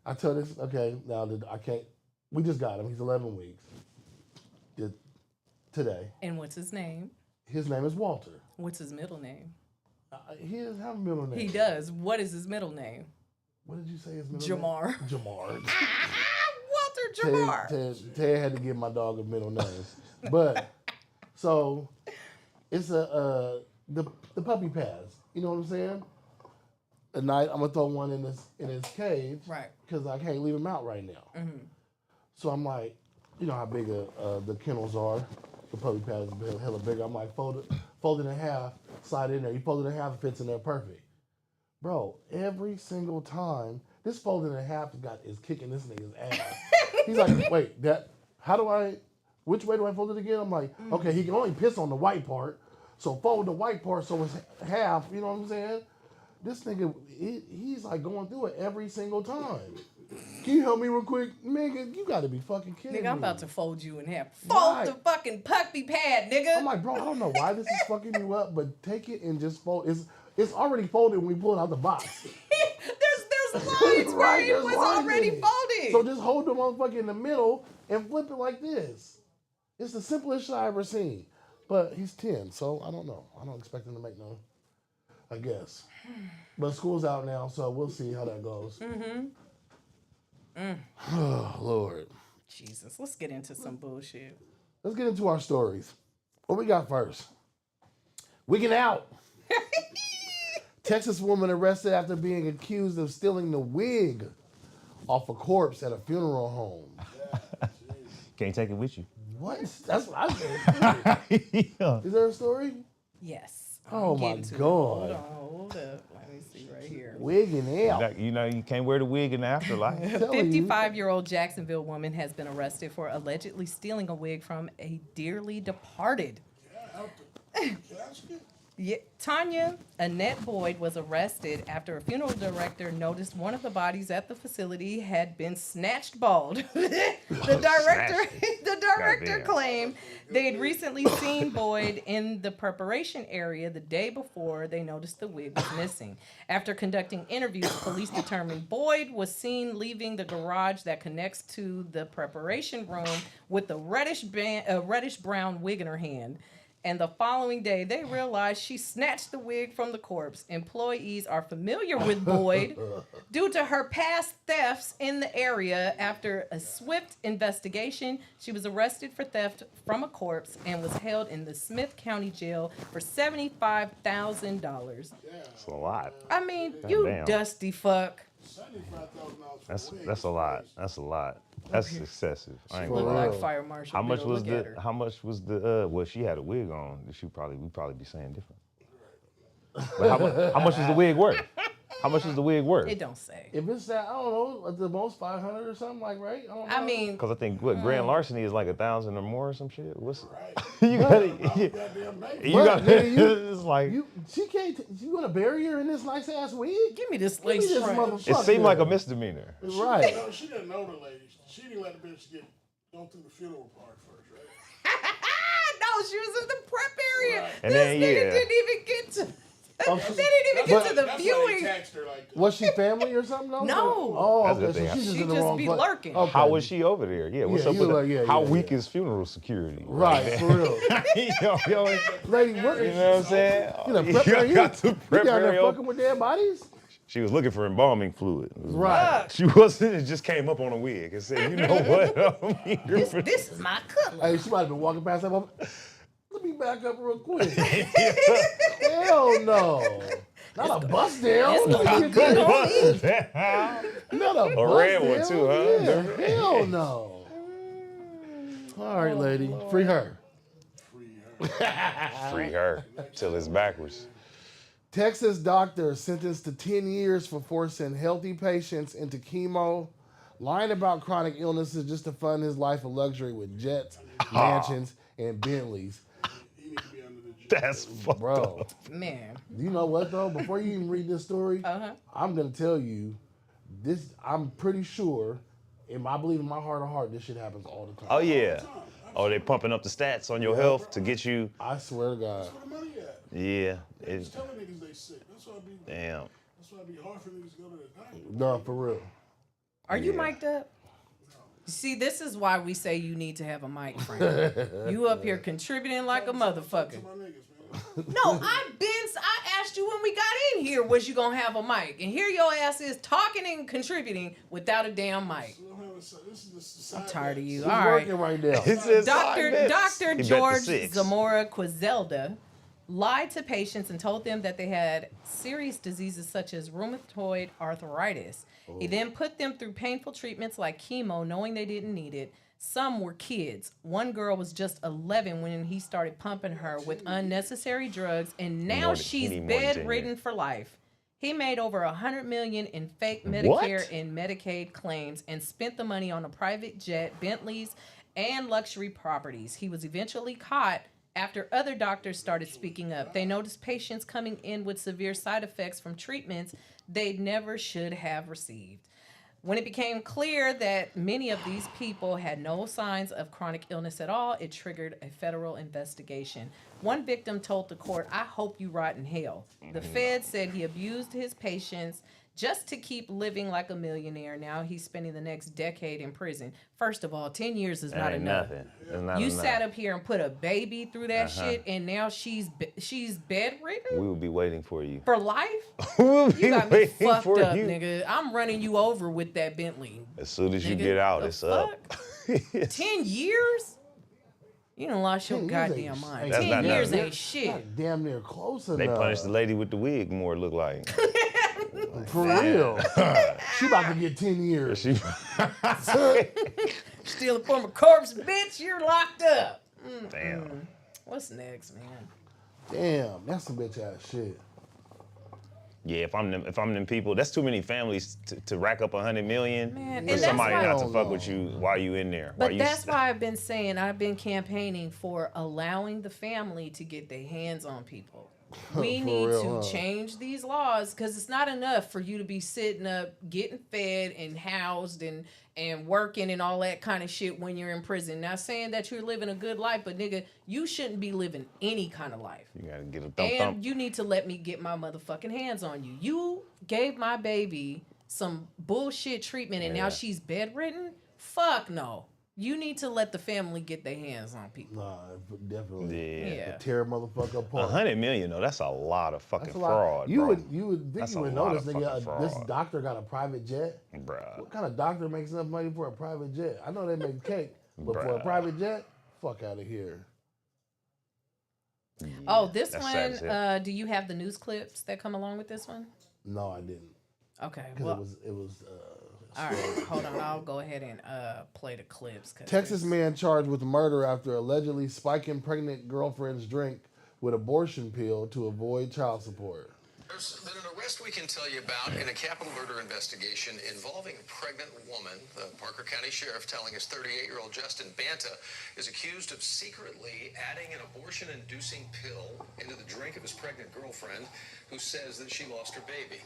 Speaker 2: I tell this, okay, now I can't, we just got him. He's 11 weeks. Today.
Speaker 6: And what's his name?
Speaker 2: His name is Walter.
Speaker 6: What's his middle name?
Speaker 2: He doesn't have a middle name.
Speaker 6: He does. What is his middle name?
Speaker 2: What did you say his middle
Speaker 6: Jamar.
Speaker 2: name? Jamar.
Speaker 6: Walter Jamar.
Speaker 2: Ted had to give my dog a middle name. But, so, it's the puppy pads. You know what I'm saying? At night, I'm going to throw one in his cage.
Speaker 6: Right.
Speaker 2: Because I can't leave him out right now. Mm-hmm. So I'm like, you know how big the kennels are. The puppy pad is hella bigger. I'm like, fold it in half, slide it in there. You fold it in half, it fits in there perfect. Bro, every single time, this folding in half is kicking this nigga's ass. He's like, wait, which way do I fold it again? I'm like, okay, he can only piss on the white part. So fold the white part so it's half, you know what I'm saying? This nigga, he's like going through it every single time. Can you help me real quick? Nigga, you gotta be fucking kidding me.
Speaker 6: Nigga, I'm about to fold you in half. Fold the fucking puppy pad, nigga.
Speaker 2: I'm like, bro, I don't know why this is fucking you up, but take it and just fold. It's already folded when we pull it out the box.
Speaker 6: There's lines where it was already folded.
Speaker 2: So just hold the motherfucker in the middle and flip it like this. It's the simplest shit I ever seen. But he's 10, so I don't know. I don't expect him to make no, I guess. But school's out now, so we'll see how that goes. Oh, Lord.
Speaker 6: Jesus, let's get into some bullshit.
Speaker 2: Let's get into our stories. What we got first? Wigging out. Texas woman arrested after being accused of stealing the wig off a corpse at a funeral home.
Speaker 7: Can't take it with you.
Speaker 2: What? That's what I said.
Speaker 7: Yeah.
Speaker 2: Is there a story?
Speaker 6: Yes.
Speaker 2: Oh my God.
Speaker 6: Hold up. Let me see right here.
Speaker 2: Wigging out.
Speaker 7: You know, you can't wear the wig in the afterlife.
Speaker 6: 55-year-old Jacksonville woman has been arrested for allegedly stealing a wig from a dearly departed. Yeah, Tanya Annette Boyd was arrested after a funeral director noticed one of the bodies at the facility had been snatched bald. The director claimed they had recently seen Boyd in the preparation area the day before they noticed the wig was missing. After conducting interviews, police determined Boyd was seen leaving the garage that connects to the preparation room with a reddish-brown wig in her hand. And the following day, they realized she snatched the wig from the corpse. Employees are familiar with Boyd due to her past thefts in the area. After a swift investigation, she was arrested for theft from a corpse and was held in the Smith County Jail for $75,000.
Speaker 7: That's a lot.
Speaker 6: I mean, you dusty fuck.
Speaker 7: That's a lot. That's a lot. That's excessive. I ain't
Speaker 6: Look
Speaker 7: gonna lie.
Speaker 6: like Fire Marshal.
Speaker 7: How much
Speaker 6: Bill.
Speaker 7: was
Speaker 6: Look at her.
Speaker 7: How much was the? Well, she had a wig on. We'd probably be saying different. But how much is the wig worth? How much is the wig worth?
Speaker 6: It don't say.
Speaker 2: If it's that, I don't know, at the most 500 or something, like, right? I don't know.
Speaker 6: I mean,
Speaker 7: Because I think grand larceny is like 1,000 or more or some shit. What's you got? It's like
Speaker 2: she can't. You gonna bury her in this nice ass wig?
Speaker 6: give me this lace front.
Speaker 7: it seemed like a misdemeanor.
Speaker 2: Right.
Speaker 3: No, she didn't know the lady. She didn't let the bitch go through the funeral part first, right?
Speaker 6: No, she was in the prep area.
Speaker 3: Right.
Speaker 7: And
Speaker 6: This
Speaker 7: then,
Speaker 6: nigga
Speaker 7: yeah.
Speaker 6: didn't even get to.
Speaker 2: Oh,
Speaker 6: They didn't even get to the
Speaker 3: That's why
Speaker 6: viewing.
Speaker 3: they taxed her like that.
Speaker 2: Was she family or something?
Speaker 6: No.
Speaker 2: Oh,
Speaker 7: That's
Speaker 2: okay.
Speaker 7: the
Speaker 2: So
Speaker 7: thing.
Speaker 2: she's just
Speaker 6: She
Speaker 2: in the
Speaker 6: just
Speaker 2: wrong
Speaker 6: be
Speaker 2: place.
Speaker 6: lurking.
Speaker 2: Okay.
Speaker 7: How was she over there? Yeah, what's
Speaker 2: Yeah,
Speaker 7: up
Speaker 2: you
Speaker 7: with
Speaker 2: like,
Speaker 7: that?
Speaker 2: yeah,
Speaker 7: How
Speaker 2: yeah,
Speaker 7: weak
Speaker 2: yeah.
Speaker 7: is funeral security?
Speaker 2: Right, for real.
Speaker 7: Yo,
Speaker 2: Lady, what?
Speaker 7: you know what I'm saying?
Speaker 2: You know, prep her,
Speaker 7: got to
Speaker 2: you
Speaker 7: prep
Speaker 2: down there
Speaker 7: her
Speaker 2: fucking
Speaker 7: up.
Speaker 2: with dead bodies?
Speaker 7: She was looking for embalming fluid.
Speaker 2: Right.
Speaker 7: She wasn't. It just came up on a wig and said, "You know what? I'm here for
Speaker 6: This is my color.
Speaker 2: Hey, she might have been walking past that moment. Let me back up real quick. Hell no. Not a bust down.
Speaker 6: It's gonna look good on me.
Speaker 2: Not a bust
Speaker 7: red one
Speaker 2: down.
Speaker 7: too, huh?
Speaker 2: Yeah, hell no. All right, lady. Free her.
Speaker 7: Free her till it's backwards."
Speaker 2: Texas doctor sentenced to 10 years for forcing healthy patients into chemo, lying about chronic illnesses just to fund his life of luxury with jets, mansions, and Bentleys.
Speaker 3: He needs to be under the jail.
Speaker 7: That's fucked
Speaker 2: Bro,
Speaker 7: up.
Speaker 6: Man.
Speaker 2: you know what though? Before you even read this story, I'm gonna tell you this. I'm pretty sure, I believe in my heart of heart, this shit happens all the time.
Speaker 7: Oh yeah. Oh, they pumping up the stats on your health to get you.
Speaker 2: I swear to God.
Speaker 3: Where the money at?
Speaker 7: Yeah.
Speaker 3: Just telling niggas they sick. That's why it be.
Speaker 7: Damn.
Speaker 3: That's why it be hard for niggas to go to the doctor.
Speaker 2: No, for real.
Speaker 6: Are you mic'd up? See, this is why we say you need to have a mic, friend. You up here contributing like a motherfucker.
Speaker 3: My niggas, man.
Speaker 6: No, I asked you when we got in here, was you gonna have a mic? And here your ass is talking and contributing without a damn mic.
Speaker 3: This is the society.
Speaker 6: I'm tired of you.
Speaker 2: He's
Speaker 6: All right.
Speaker 2: working right now.
Speaker 7: It says
Speaker 6: Dr.
Speaker 7: 5 minutes.
Speaker 6: Dr.
Speaker 7: He bet the
Speaker 6: George
Speaker 7: 6.
Speaker 6: Zamora Quizelda lied to patients and told them that they had serious diseases such as rheumatoid arthritis. He then put them through painful treatments like chemo, knowing they didn't need it. Some were kids. One girl was just 11 when he started pumping her with unnecessary drugs, and now she's
Speaker 7: He need more than 10
Speaker 6: bedridden
Speaker 7: years.
Speaker 6: for life. He made over $100 million in fake Medicare and Medicaid claims and spent the money on a private jet, Bentleys, and luxury properties. He was eventually caught after other doctors started speaking up. They noticed patients coming in with severe side effects from treatments they never should have received. When it became clear that many of these people had no signs of chronic illness at all, it triggered a federal investigation. One victim told the court, "I hope you rot in hell." The Fed said he abused his patients just to keep living like a millionaire. Now he's spending the next decade in prison. First of all, 10 years is not enough. You sat up here and put a baby through that shit, and now she's bedridden?
Speaker 7: We will be waiting for you.
Speaker 6: For life?
Speaker 7: We'll be
Speaker 6: You got me
Speaker 7: waiting
Speaker 6: fucked
Speaker 7: for
Speaker 6: up,
Speaker 7: you.
Speaker 6: nigga. I'm running you over with that Bentley.
Speaker 7: As soon as you
Speaker 6: Nigga,
Speaker 7: get out,
Speaker 6: the
Speaker 7: it's up.
Speaker 6: fuck? 10 years? You done lost your
Speaker 2: 10 years
Speaker 6: goddamn
Speaker 2: ain't-
Speaker 6: mind.
Speaker 7: That's
Speaker 6: 10
Speaker 7: not
Speaker 6: years
Speaker 7: nothing.
Speaker 6: ain't shit.
Speaker 2: Not damn near close enough.
Speaker 7: They punished the lady with the wig more, it looked like.
Speaker 2: For real. She about to get 10 years.
Speaker 7: She,
Speaker 6: Stealing from a corpse, bitch, you're locked up.
Speaker 7: damn.
Speaker 6: What's next, man?
Speaker 2: Damn, that's some bitch ass shit.
Speaker 7: Yeah, if I'm them people, that's too many families to rack up 100 million
Speaker 6: Man,
Speaker 7: for
Speaker 6: and
Speaker 7: somebody
Speaker 6: that's why-
Speaker 7: not to fuck with you while you in there.
Speaker 6: But that's why I've been saying, I've been campaigning for allowing the family to get their hands on people. We
Speaker 2: For
Speaker 6: need
Speaker 2: real,
Speaker 6: to
Speaker 2: huh?
Speaker 6: change these laws because it's not enough for you to be sitting up, getting fed and housed and working and all that kind of shit when you're in prison. Not saying that you're living a good life, but nigga, you shouldn't be living any kind of life.
Speaker 7: You gotta get a thump
Speaker 6: And
Speaker 7: thump.
Speaker 6: you need to let me get my motherfucking hands on you. You gave my baby some bullshit treatment and now she's bedridden? Fuck no. You need to let the family get their hands on people.
Speaker 2: Nah, definitely.
Speaker 7: Yeah.
Speaker 6: Yeah.
Speaker 2: Tear a motherfucker apart.
Speaker 7: 100 million though, that's a lot of fucking
Speaker 2: That's a lot.
Speaker 7: fraud,
Speaker 2: You
Speaker 7: bro.
Speaker 2: would think
Speaker 7: That's
Speaker 2: you
Speaker 7: a
Speaker 2: would
Speaker 7: lot
Speaker 2: notice,
Speaker 7: of
Speaker 2: nigga.
Speaker 7: fucking
Speaker 2: This
Speaker 7: fraud.
Speaker 2: doctor got a private jet.
Speaker 7: Bruh.
Speaker 2: What kind of doctor makes enough money for a private jet? I know they make cake, but for a
Speaker 7: Bruh.
Speaker 2: private jet, fuck out of here.
Speaker 6: Oh, this
Speaker 7: that's sad as
Speaker 6: one,
Speaker 7: hell.
Speaker 6: do you have the news clips that come along with this one?
Speaker 2: No, I didn't.
Speaker 6: Okay,
Speaker 2: Because
Speaker 6: well,
Speaker 2: it was.
Speaker 6: all right, hold on. I'll go ahead and play the clips. 'Cause
Speaker 2: Texas man charged with murder after allegedly spiking pregnant girlfriend's drink with abortion pill to avoid child support.
Speaker 8: There's been an arrest we can tell you about in a capital murder investigation involving a pregnant woman. The Parker County Sheriff telling us 38-year-old Justin Banta is accused of secretly adding an abortion-inducing pill into the drink of his pregnant girlfriend, who says that she lost her baby.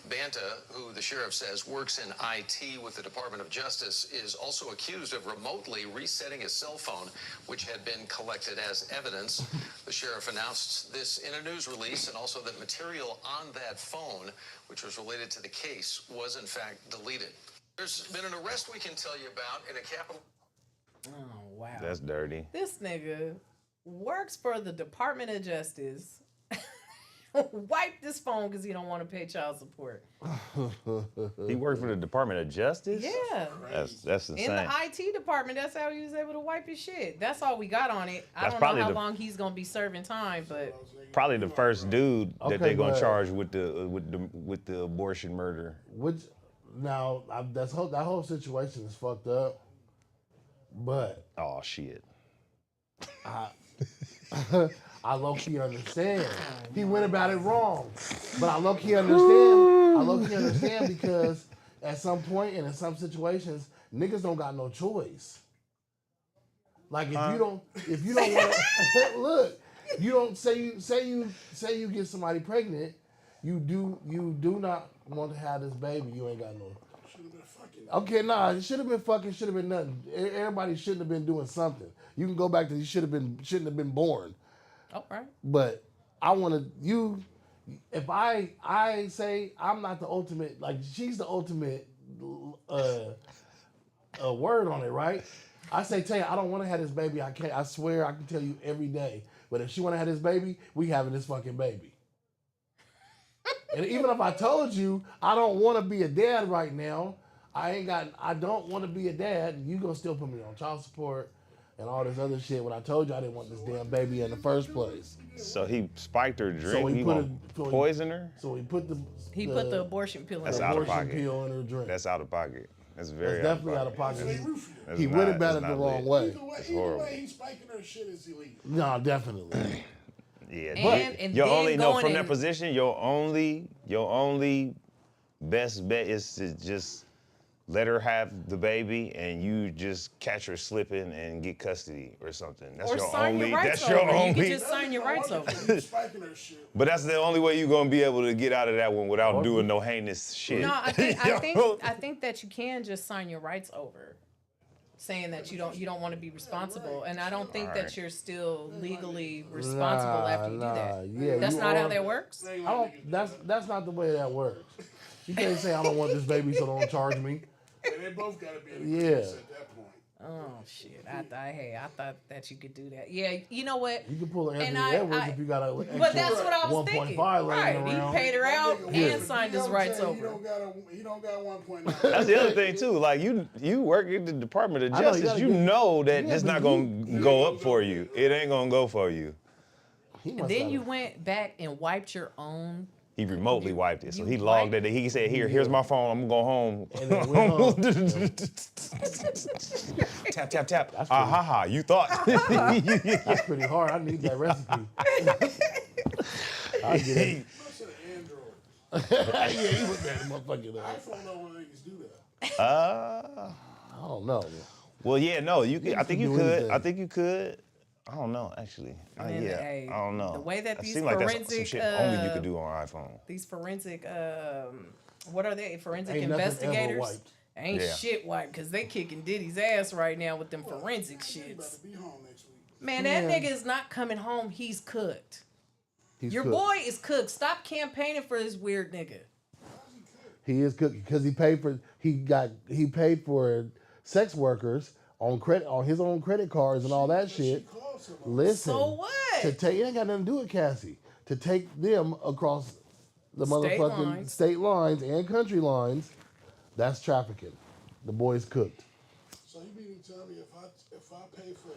Speaker 8: Banta, who the sheriff says works in IT with the Department of Justice, is also accused of remotely resetting his cell phone, which had been collected as evidence. The sheriff announced this in a news release, and also that material on that phone, which was related to the case, was in fact deleted. There's been an arrest we can tell you about in a capital...
Speaker 6: Oh, wow.
Speaker 7: That's dirty.
Speaker 6: This nigga works for the Department of Justice. Wipe this phone because he don't want to pay child support.
Speaker 7: He worked for the Department of Justice?
Speaker 6: Yeah.
Speaker 7: That's insane.
Speaker 6: In the IT department, that's how he was able to wipe his shit. That's all we got on it. I
Speaker 7: That's
Speaker 6: don't
Speaker 7: probably
Speaker 6: know how
Speaker 7: the-
Speaker 6: long he's gonna be serving time, but
Speaker 7: Probably the first dude
Speaker 2: Okay,
Speaker 7: that they're gonna
Speaker 2: but-
Speaker 7: charge with the abortion murder.
Speaker 2: Which now that whole situation is fucked up. But
Speaker 7: Oh shit.
Speaker 2: I low-key understand. He went about it wrong. But I low-key understand. I low-key understand because at some point and in some situations, niggas don't got no choice. Like if you don't want to look, you don't say you get somebody pregnant, you do not want to have this baby. You ain't got no. Okay, nah, it should have been fucking, should have been nothing. Everybody shouldn't have been doing something. You can go back to you shouldn't have been born.
Speaker 6: all right.
Speaker 2: But I want to if I say I'm not the ultimate, like she's the ultimate word on it, right? I say, Taya, I don't want to have this baby. I can't. I swear, I can tell you every day. But if she want to have this baby, we having this fucking baby. And even if I told you I don't want to be a dad right now, I don't want to be a dad. You gonna still put me on child support and all this other shit when I told you I didn't want this damn baby in the first place.
Speaker 7: So he spiked her drink.
Speaker 2: So he
Speaker 7: he
Speaker 2: put
Speaker 7: gonna poison her?
Speaker 2: So he put the
Speaker 6: abortion pill in
Speaker 7: That's
Speaker 6: the
Speaker 7: out of
Speaker 2: abortion
Speaker 7: pocket.
Speaker 2: pill in her drink.
Speaker 7: That's out of pocket. That's
Speaker 2: That's
Speaker 7: very
Speaker 2: definitely out of pocket.
Speaker 7: That's
Speaker 2: He
Speaker 7: not-
Speaker 2: went about
Speaker 7: that's
Speaker 2: it the
Speaker 7: not
Speaker 2: wrong
Speaker 7: lit.
Speaker 2: way.
Speaker 7: horrible.
Speaker 3: Either way, he's spiking her shit is illegal.
Speaker 2: No, definitely.
Speaker 7: Yeah,
Speaker 6: And
Speaker 7: your
Speaker 6: then
Speaker 7: only
Speaker 6: going
Speaker 7: from that
Speaker 6: and-
Speaker 7: position, your only best bet is to just let her have the baby, and you just catch her slipping and get custody or something. That's
Speaker 6: Or
Speaker 7: your
Speaker 6: sign
Speaker 7: only.
Speaker 6: your rights
Speaker 7: That's your
Speaker 6: over. You
Speaker 7: only.
Speaker 6: can just sign your rights over.
Speaker 3: Spiking her shit.
Speaker 7: But that's the only way you're gonna be able to get out of that one without doing no heinous shit.
Speaker 6: No, I think that you can just sign your rights over, saying that you don't want to be responsible, and I don't think that you're still legally responsible after you do that.
Speaker 2: Yeah,
Speaker 6: That's not how that works.
Speaker 2: I don't. That's not the way that works. You can't say I don't want this baby, so don't charge me.
Speaker 3: They both gotta be in
Speaker 2: Yeah.
Speaker 3: agreement at that point.
Speaker 6: Oh shit! I thought that you could do that. Yeah, you know what?
Speaker 2: You can pull an
Speaker 6: And
Speaker 2: Anthony Edwards if you got a.
Speaker 6: But that's what I was thinking.
Speaker 2: 1.5
Speaker 6: Right,
Speaker 2: laying
Speaker 6: he
Speaker 2: around.
Speaker 6: paid her out
Speaker 2: Yeah.
Speaker 6: and signed his rights
Speaker 3: He
Speaker 6: over.
Speaker 3: don't got 1.9.
Speaker 7: That's the other thing too. Like you work in the Department of
Speaker 2: I know, you
Speaker 7: Justice.
Speaker 2: gotta
Speaker 7: You
Speaker 2: get-
Speaker 7: know that
Speaker 2: Yeah,
Speaker 7: it's
Speaker 2: but
Speaker 7: not gonna go up for you. It ain't gonna go for you.
Speaker 6: Then you went back and wiped your own.
Speaker 7: He remotely wiped it, so
Speaker 6: you
Speaker 7: he logged
Speaker 6: wiped-
Speaker 7: it. He said, "Here's my phone. I'm gonna go home."
Speaker 2: And then went home.
Speaker 7: Tap tap tap. Ah ha ha. You thought?
Speaker 2: That's pretty hard. I need that recipe. I'll get it. Yeah, he was that motherfucker.
Speaker 3: iPhone know when niggas do that.
Speaker 2: I don't know.
Speaker 7: Well, yeah, no. You could. I think you
Speaker 2: do
Speaker 7: could.
Speaker 2: anything.
Speaker 7: I think you could. I don't know, actually.
Speaker 6: And,
Speaker 7: Yeah,
Speaker 6: hey,
Speaker 7: I don't know.
Speaker 6: the way that
Speaker 7: It
Speaker 6: these
Speaker 7: seemed like that's some
Speaker 6: forensic,
Speaker 7: shit only you could do on iPhone.
Speaker 6: These forensic, what are they? Forensic
Speaker 2: Ain't nothing ever
Speaker 6: investigators.
Speaker 2: wiped.
Speaker 6: Ain't
Speaker 7: Yeah.
Speaker 6: shit wiped because they kicking Diddy's ass right now with them forensic shits.
Speaker 3: Be home next week.
Speaker 6: Man, that nigga is not coming home. He's cooked.
Speaker 2: He's
Speaker 6: Your
Speaker 2: cooked.
Speaker 6: boy is cooked. Stop campaigning for this weird nigga.
Speaker 2: He is cooked because he paid for sex workers on his own credit cards and all that shit. Listen,
Speaker 6: So what?
Speaker 2: it ain't got nothing to do with Cassie. To take them across the
Speaker 6: State
Speaker 2: motherfucking
Speaker 6: lines.
Speaker 2: state lines and country lines, that's trafficking. The boy's cooked.
Speaker 3: So you mean to tell me if I pay for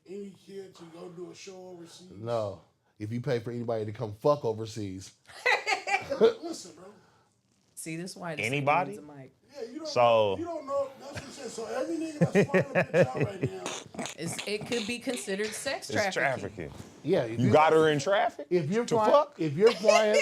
Speaker 3: any kid to go do a show overseas?
Speaker 2: No. If you pay for anybody to come fuck overseas.
Speaker 3: Listen, bro.
Speaker 6: See, this is why this
Speaker 7: Anybody?
Speaker 6: nigga needs a mic.
Speaker 3: Yeah, you don't.
Speaker 7: So-
Speaker 3: You don't know. That's what I'm saying. So every nigga that's flying a bitch out right now.
Speaker 6: It could be considered sex
Speaker 7: It's
Speaker 6: trafficking.
Speaker 7: trafficking.
Speaker 2: Yeah.
Speaker 7: You got her in traffic?
Speaker 2: If you're
Speaker 7: To
Speaker 2: flying,
Speaker 7: fuck?
Speaker 2: if you're flying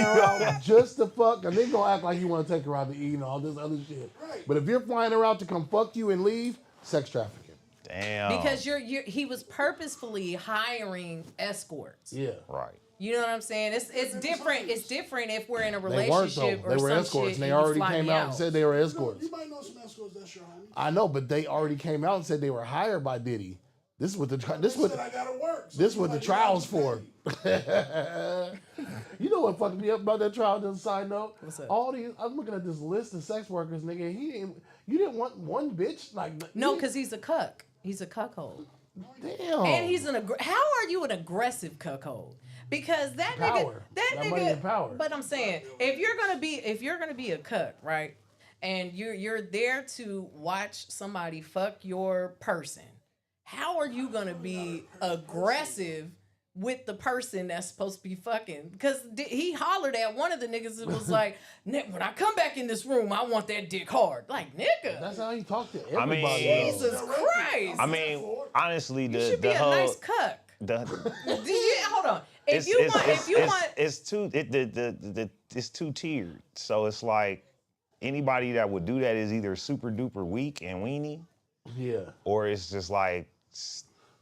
Speaker 2: her out just to fuck, and they gonna act like you want to take her out to eat and all this other shit.
Speaker 3: Right.
Speaker 2: But if you're flying her out to come fuck you and leave, sex trafficking.
Speaker 7: Damn.
Speaker 6: Because he was purposefully hiring escorts.
Speaker 2: Yeah.
Speaker 7: Right.
Speaker 6: You know what I'm saying? It's different. It's different if we're in a
Speaker 2: They weren't though.
Speaker 6: relationship or
Speaker 2: They were
Speaker 6: some
Speaker 2: escorts,
Speaker 6: shit
Speaker 2: and they
Speaker 6: you
Speaker 2: already
Speaker 6: fly
Speaker 2: came
Speaker 6: me
Speaker 2: out and said they were escorts.
Speaker 3: You might know some escorts. That's your homie.
Speaker 2: I know, but they already came out and said they were hired by Diddy. This is what the
Speaker 3: Said I gotta work. So
Speaker 2: this
Speaker 3: you
Speaker 2: what the
Speaker 3: like,
Speaker 2: trial's
Speaker 3: you
Speaker 2: for. You know what fucked me up about that trial? Just a side note.
Speaker 6: What's up?
Speaker 2: All these, I'm looking at this list of sex workers, nigga. You didn't want one bitch, like
Speaker 6: No, because he's a cuck. He's a cuckold.
Speaker 2: damn.
Speaker 6: And he's how are you an aggressive cuckold? Because that
Speaker 2: Power.
Speaker 6: nigga, that
Speaker 2: That money
Speaker 6: nigga.
Speaker 2: and power.
Speaker 6: But I'm saying, if you're gonna be a cuck, right? And you're there to watch somebody fuck your person, how are you gonna be aggressive with the person that's supposed to be fucking? Because he hollered at one of the niggas and was like, when I come back in this room, I want that dick hard. Like, nigga.
Speaker 2: That's how he talked to
Speaker 7: I
Speaker 2: everybody.
Speaker 7: mean-
Speaker 6: Jesus Christ.
Speaker 7: I mean, honestly,
Speaker 6: you should be
Speaker 7: the
Speaker 6: a
Speaker 7: whole
Speaker 6: nice cuck. Hold on. If you want,
Speaker 7: it's two tiered. So it's like anybody that would do that is either super duper weak and weenie,
Speaker 2: yeah.
Speaker 7: or it's just like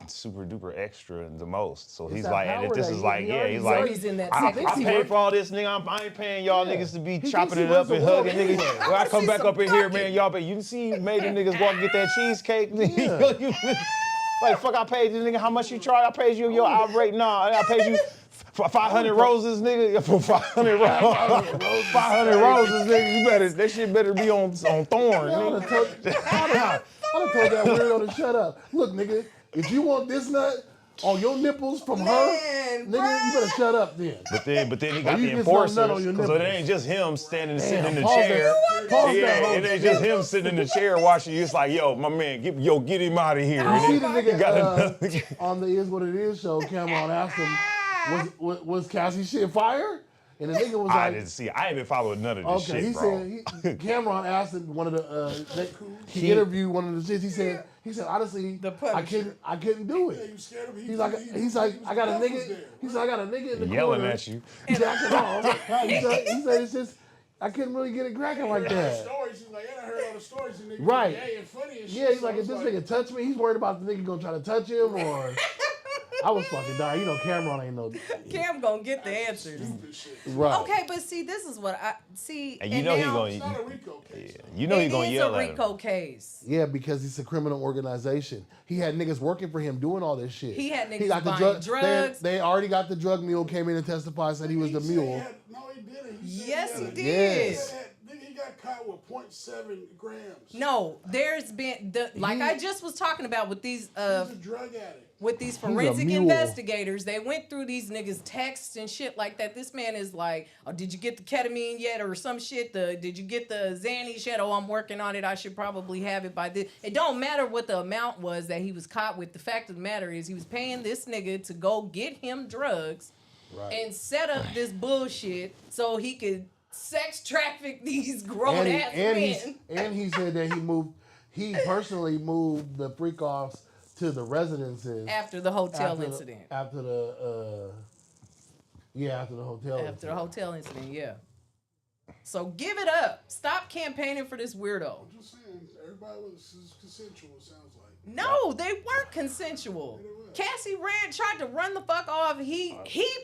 Speaker 7: super duper extra the most. So he's
Speaker 2: that
Speaker 7: like,
Speaker 2: power
Speaker 7: and this
Speaker 2: that
Speaker 7: is
Speaker 2: he-
Speaker 7: like,
Speaker 2: he
Speaker 7: yeah,
Speaker 2: already
Speaker 7: he's
Speaker 2: know
Speaker 7: like,
Speaker 6: he's in that
Speaker 7: I
Speaker 6: sex
Speaker 7: paid
Speaker 6: work.
Speaker 7: for all this, nigga. I ain't paying y'all niggas to be
Speaker 2: He
Speaker 7: chopping
Speaker 2: thinks
Speaker 7: it
Speaker 2: he
Speaker 7: up
Speaker 2: runs
Speaker 7: and
Speaker 2: the world
Speaker 7: hugging niggas.
Speaker 2: anyway.
Speaker 7: When I come
Speaker 6: see
Speaker 7: back
Speaker 6: some
Speaker 7: up in here,
Speaker 6: fucking-
Speaker 7: man, y'all, but you see, you made the niggas walk and get that cheesecake.
Speaker 2: Yeah.
Speaker 7: Like, fuck, I paid this nigga how much you charge? I paid you your outright. Nah, I paid you 500 roses, nigga. For 500 roses. 500 roses, nigga. That shit better be on thorn,
Speaker 2: I
Speaker 7: nigga.
Speaker 2: done told that weirdo to shut up. Look, nigga, if you want this nut on your nipples from her,
Speaker 6: Man,
Speaker 2: nigga, you better shut up then.
Speaker 7: But then he got
Speaker 2: you
Speaker 7: the
Speaker 2: get some nut on
Speaker 7: enforcers,
Speaker 2: your
Speaker 7: so it
Speaker 2: nipples.
Speaker 7: ain't just him sitting in the
Speaker 2: pause
Speaker 7: chair.
Speaker 2: that. Pause
Speaker 7: Yeah,
Speaker 2: that
Speaker 7: it ain't just him sitting in the chair watching you. It's like, yo, my man, get him out of here.
Speaker 2: You see the
Speaker 7: You gotta-
Speaker 2: nigga on the Is What It Is show, Cameron asked him, was Cassie shit fire? And the nigga was
Speaker 7: I
Speaker 2: like,
Speaker 7: didn't see. I ain't been following none of this shit,
Speaker 2: he
Speaker 7: bro.
Speaker 2: said Cameron asked him one of the he interviewed one of the shits. He said honestly, I couldn't do it.
Speaker 3: You scared of him?
Speaker 2: He's like I got a nigga. He said I got a nigga in the
Speaker 7: Yelling
Speaker 2: corner
Speaker 7: at you.
Speaker 2: jacking off. He said it's just I couldn't really get it cracking like that.
Speaker 3: Stories. He's like, I heard all the stories. And niggas
Speaker 2: Right.
Speaker 3: gay and funny and shit.
Speaker 2: Yeah, he's
Speaker 3: so
Speaker 2: like, if
Speaker 3: it's
Speaker 2: this nigga touch me, he's worried about the nigga gonna try to touch him or. I was fucking dying. You know, Cameron ain't no.
Speaker 6: Cam gonna get the answers.
Speaker 2: Right.
Speaker 6: Okay, but see, this is what I see.
Speaker 7: And you know he
Speaker 3: It's not a RICO case.
Speaker 7: You know he gonna yell at
Speaker 6: It is a RICO case.
Speaker 2: Yeah, because it's a criminal organization. He had niggas working for him doing all this shit.
Speaker 6: He had niggas
Speaker 2: got the
Speaker 6: buying drugs.
Speaker 2: They already got the drug mule, came in and testified, said he was the mule.
Speaker 3: No, he didn't.
Speaker 6: Yes, he did.
Speaker 2: Yes.
Speaker 3: He got caught with 0.7 grams.
Speaker 6: No, there's been I just was talking about with these
Speaker 3: He's a drug addict.
Speaker 6: with these
Speaker 2: a
Speaker 6: forensic
Speaker 2: mule.
Speaker 6: investigators. They went through these niggas' texts and shit like that. This man is like, oh, did you get the ketamine yet or some shit? Did you get the Xannies yet? Oh, I'm working on it. I should probably have it by this. It don't matter what the amount was that he was caught with. The fact of the matter is he was paying this nigga to go get him drugs and set up this bullshit so he could sex traffic these grown ass men.
Speaker 2: And he said that he personally moved the freak offs to the residences
Speaker 6: After the hotel incident.
Speaker 2: After the hotel
Speaker 6: After the hotel incident, yeah. So give it up. Stop campaigning for this weirdo.
Speaker 3: I'm just saying, everybody was consensual, it sounds like.
Speaker 6: No, they weren't consensual. Cassie tried to run the fuck off. He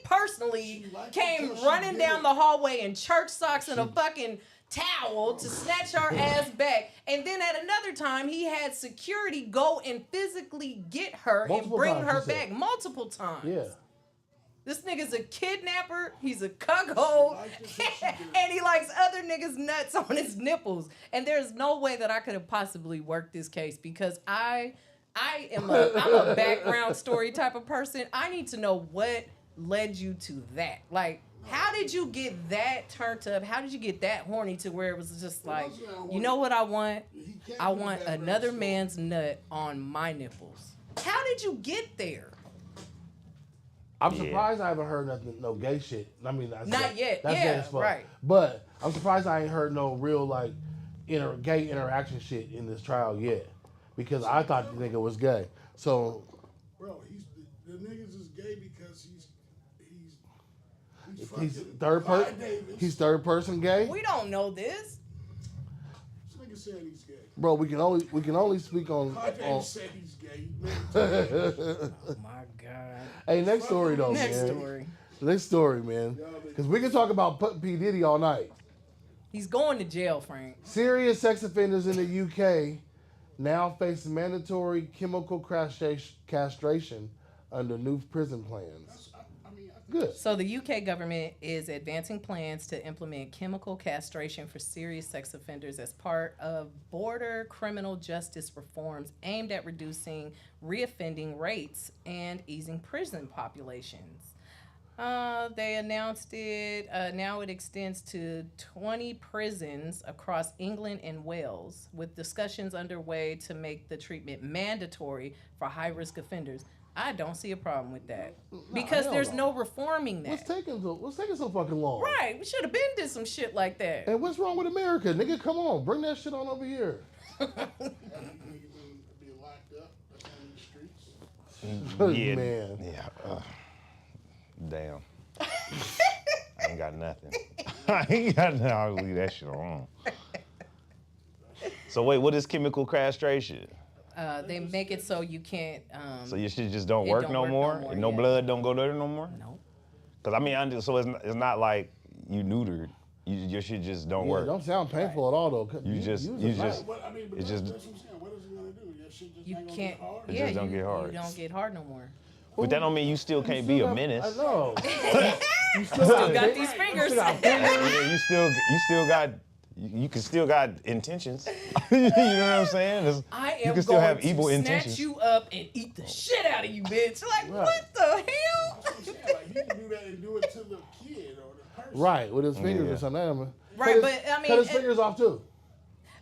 Speaker 6: personally came running down the hallway in church socks and a fucking towel to snatch her ass back. And then at another time, he had security go and physically get her and bring her back multiple times.
Speaker 2: Yeah.
Speaker 6: This nigga's a kidnapper, he's a cuckold, and he likes other niggas' nuts on his nipples. And there's no way that I could have possibly worked this case because I'm a background story type of person. I need to know what led you to that. Like, how did you get that turned up? How did you get that horny to where it was just like, you know what I want? I want another man's nut on my nipples. How did you get there?
Speaker 2: I'm surprised I haven't heard no gay shit. I mean,
Speaker 6: Not yet.
Speaker 2: That's
Speaker 6: Yeah,
Speaker 2: gay as fuck.
Speaker 6: right.
Speaker 2: But I'm surprised I ain't heard no real like gay interaction shit in this trial yet, because I thought the nigga was gay. So,
Speaker 3: Bro, the niggas is gay because
Speaker 2: he's third person. He's third person gay.
Speaker 6: We don't know this.
Speaker 3: This nigga said he's gay.
Speaker 2: Bro, we can only speak on.
Speaker 3: David said he's gay.
Speaker 6: Oh my God.
Speaker 2: Hey, next story though,
Speaker 6: Next
Speaker 2: man.
Speaker 6: story.
Speaker 2: Next story, man. Because we can talk about P. Diddy all night.
Speaker 6: He's going to jail, Frank.
Speaker 2: Serious sex offenders in the UK now face mandatory chemical castration under new prison plans. Good.
Speaker 6: So the UK government is advancing plans to implement chemical castration for serious sex offenders as part of border criminal justice reforms aimed at reducing reoffending rates and easing prison populations. They announced it. Now it extends to 20 prisons across England and Wales, with discussions underway to make the treatment mandatory for high-risk offenders. I don't see a problem with that because there's no reforming that.
Speaker 2: What's taking so fucking long?
Speaker 6: Right, we should have been did some shit like that.
Speaker 2: And what's wrong with America, nigga? Come on, bring that shit on over here.
Speaker 3: Niggas be locked up on the streets.
Speaker 7: Yeah,
Speaker 2: Man.
Speaker 7: yeah. Damn. I ain't got nothing. I ain't got nothing. I'll leave that shit alone. So wait, what is chemical castration?
Speaker 6: They make it so you can't.
Speaker 7: So your shit just don't
Speaker 6: it
Speaker 7: work
Speaker 6: don't
Speaker 7: no
Speaker 6: work
Speaker 7: more?
Speaker 6: no more,
Speaker 7: No
Speaker 6: yeah.
Speaker 7: blood don't go there no more?
Speaker 6: No.
Speaker 7: Because I mean, so it's not like you neutered. Your shit just don't
Speaker 2: Yeah,
Speaker 7: work.
Speaker 2: it don't sound painful at all though.
Speaker 7: You just
Speaker 3: But I mean,
Speaker 7: It just-
Speaker 3: that's what I'm saying. What is it gonna do? Your shit just
Speaker 6: You
Speaker 3: ain't gonna
Speaker 6: can't.
Speaker 3: get hard?
Speaker 7: It
Speaker 6: Yeah,
Speaker 7: just don't get hard.
Speaker 6: You don't get hard no more.
Speaker 7: But that don't mean you still can't be a
Speaker 2: I
Speaker 7: menace.
Speaker 2: know. You
Speaker 6: Still got these fingers.
Speaker 7: Yeah, you still got. You can still got intentions. You know what I'm saying?
Speaker 6: I am
Speaker 7: you can still
Speaker 6: going
Speaker 7: have
Speaker 6: to
Speaker 7: evil
Speaker 6: snatch
Speaker 7: intentions.
Speaker 6: you up and eat the shit out of you, bitch. Like,
Speaker 2: Right.
Speaker 6: what the hell?
Speaker 3: I'm saying, like, he can do that and do it to the kid or the person.
Speaker 2: Right, with his fingers
Speaker 7: Yeah.
Speaker 2: or something.
Speaker 6: Right, but I mean,
Speaker 2: cut his
Speaker 6: it-
Speaker 2: fingers off too.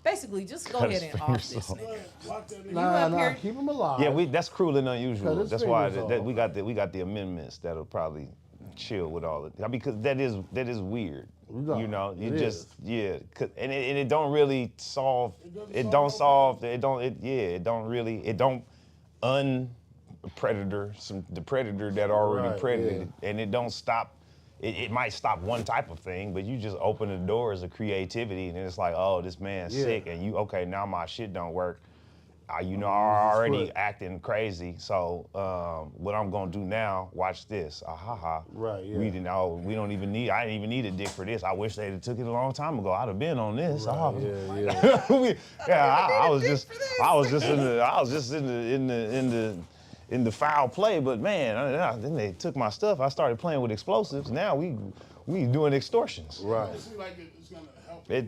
Speaker 6: Basically, just go
Speaker 7: Cut
Speaker 6: ahead
Speaker 7: his
Speaker 6: and off
Speaker 7: fingers
Speaker 6: this
Speaker 7: off.
Speaker 6: nigga.
Speaker 3: Lock that nigga
Speaker 2: Nah,
Speaker 6: up here-
Speaker 2: keep him alive.
Speaker 7: Yeah, that's cruel and
Speaker 2: Cut
Speaker 7: unusual.
Speaker 2: his
Speaker 7: That's why
Speaker 2: fingers
Speaker 7: that
Speaker 2: off.
Speaker 7: we got the amendments that'll probably chill with all of it. Because that is weird.
Speaker 2: No,
Speaker 7: you know, you
Speaker 2: it
Speaker 7: just
Speaker 2: is.
Speaker 7: and it don't really solve. It don't predator the predator that already
Speaker 2: Right,
Speaker 7: predated, and it don't stop. It might stop one type of thing, but you just open the doors of creativity, and it's like, oh, this man's sick, and now my shit don't work. I'm already acting crazy, so what I'm gonna do now? Watch this.
Speaker 2: Right. Yeah.
Speaker 7: I didn't even need a dick for this. I wish they'd have took it a long time ago. I'd have been on this.
Speaker 2: Right,
Speaker 7: I was just in the foul play, but man, then they took my stuff. I started playing with explosives. Now we doing extortions.
Speaker 2: Right.
Speaker 3: It seems like it's gonna help.
Speaker 7: I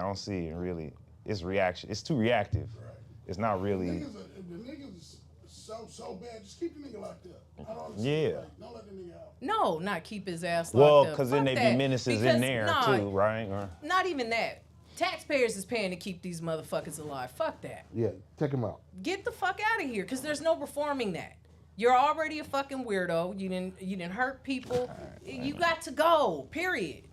Speaker 7: don't see it really. It's reaction. It's too reactive.
Speaker 3: Right.
Speaker 7: It's not really.
Speaker 3: If the niggas so bad, just keep the nigga locked up. I don't understand.
Speaker 7: Yeah.
Speaker 3: Like, don't let the nigga out.
Speaker 6: No, not keep his ass locked
Speaker 7: Well,
Speaker 6: up.
Speaker 7: because then
Speaker 6: Fuck
Speaker 7: they
Speaker 6: that.
Speaker 7: be menaces
Speaker 6: Because,
Speaker 7: in there too, right? Or,
Speaker 6: Not even that. Taxpayers is paying to keep these motherfuckers alive. Fuck that.
Speaker 2: Yeah. Take him out.
Speaker 6: Get the fuck out of here, because there's no reforming that. You're already a fucking weirdo. You didn't hurt people. You got to go, period.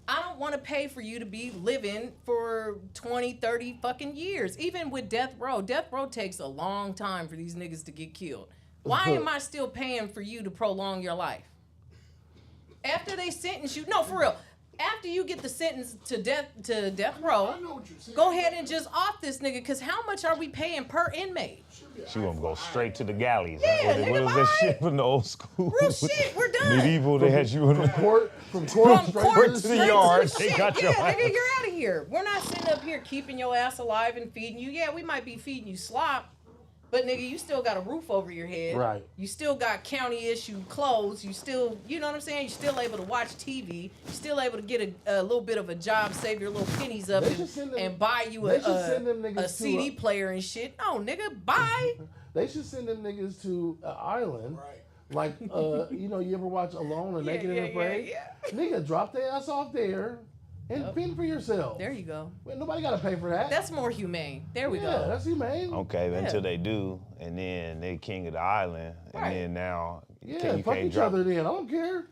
Speaker 6: I don't want to pay for you to be living for 20, 30 fucking years. Even with death row. Death row takes a long time for these niggas to get killed. Why am I still paying for you to prolong your life? After they sentence you, no, for real. After you get the sentence to death row, go ahead and just off this nigga, because how much are we paying per inmate?
Speaker 7: she gonna go straight to the galleys.
Speaker 6: Yeah,
Speaker 7: What is that shit from the old school?
Speaker 6: Real shit, we're done.
Speaker 7: Medieval, they had you in the
Speaker 2: From
Speaker 6: From
Speaker 2: court
Speaker 6: court
Speaker 7: to
Speaker 6: straight
Speaker 7: the yard.
Speaker 6: to
Speaker 7: They
Speaker 6: shit.
Speaker 7: got your
Speaker 6: Yeah,
Speaker 7: ass.
Speaker 6: nigga, you're out of here. We're not sitting up here keeping your ass alive and feeding you. Yeah, we might be feeding you slop, but nigga, you still got a roof over your head.
Speaker 2: Right.
Speaker 6: You still got county issued clothes. You still, you know what I'm saying? You're still able to watch TV. You're still able to get a little bit of a job, save your little pennies up, and buy you a CD player and shit. No, nigga, buy.
Speaker 2: They should send them niggas to an island.
Speaker 3: Right.
Speaker 2: Like, you ever watch Alone or Naked and Afraid?
Speaker 6: Yeah.
Speaker 2: Nigga, drop their ass off there and fend for yourself.
Speaker 6: There you go.
Speaker 2: Well, nobody got to pay for that.
Speaker 6: That's more humane. There we
Speaker 2: yeah,
Speaker 6: go.
Speaker 2: that's humane.
Speaker 7: Okay, until they do, and then they king of the island, and
Speaker 6: Right.
Speaker 7: then now
Speaker 2: Yeah,
Speaker 7: you
Speaker 2: fuck
Speaker 7: can't
Speaker 2: each
Speaker 7: drop.
Speaker 2: other then. I don't care.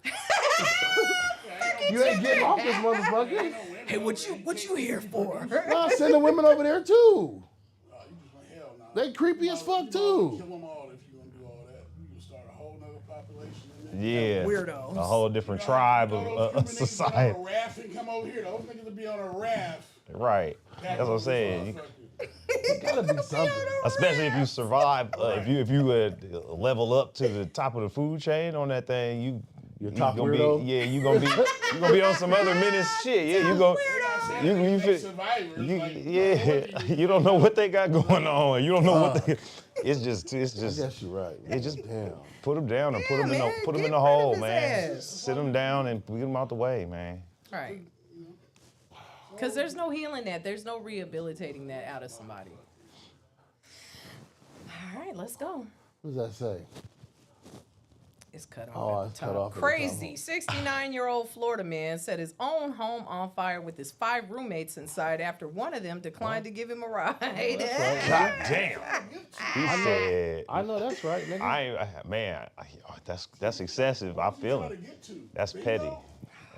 Speaker 2: You ain't getting off this motherfucker.
Speaker 6: Hey, what you here for?
Speaker 2: Nah, send the women over there too.
Speaker 3: You just like, hell no.
Speaker 2: They creepy as fuck
Speaker 3: Kill
Speaker 2: too.
Speaker 3: them all if you're gonna do all that. You can start a whole nother population. In there.
Speaker 7: Yeah,
Speaker 6: Weirdos.
Speaker 7: a whole different tribe
Speaker 3: All
Speaker 7: of
Speaker 3: those Cuban niggas
Speaker 7: society.
Speaker 3: Get on a raft and come over here. Those niggas will be on a raft.
Speaker 7: Right. That's what I'm saying.
Speaker 2: It's gotta be something.
Speaker 7: Especially if you survive, if you level up to the top of the food chain on that thing, you
Speaker 2: top
Speaker 7: gonna
Speaker 2: weirdo?
Speaker 7: be you gonna be on some other menace shit. Yeah, you go. You fit. You don't know what they got going on. You don't know what they. It's just.
Speaker 2: I guess you're right.
Speaker 7: It's just
Speaker 2: Damn.
Speaker 7: put them down and put them
Speaker 6: man,
Speaker 7: in
Speaker 6: get
Speaker 7: the
Speaker 6: rid
Speaker 7: hole,
Speaker 6: of his
Speaker 7: man.
Speaker 6: ass.
Speaker 7: Sit them down and get them out the way, man.
Speaker 6: Right. Because there's no healing that. There's no rehabilitating that out of somebody. All right, let's go.
Speaker 2: What does that say?
Speaker 6: It's cut off
Speaker 2: Oh,
Speaker 6: at
Speaker 2: it's
Speaker 6: the
Speaker 2: cut
Speaker 6: top.
Speaker 2: off at the
Speaker 6: Crazy 69-year-old Florida man set his own home on fire with his 5 roommates inside after one of them declined to give him a ride.
Speaker 7: God damn. He said.
Speaker 2: I know that's right, nigga.
Speaker 7: That's excessive. I feel it. That's petty.
Speaker 3: Bingo?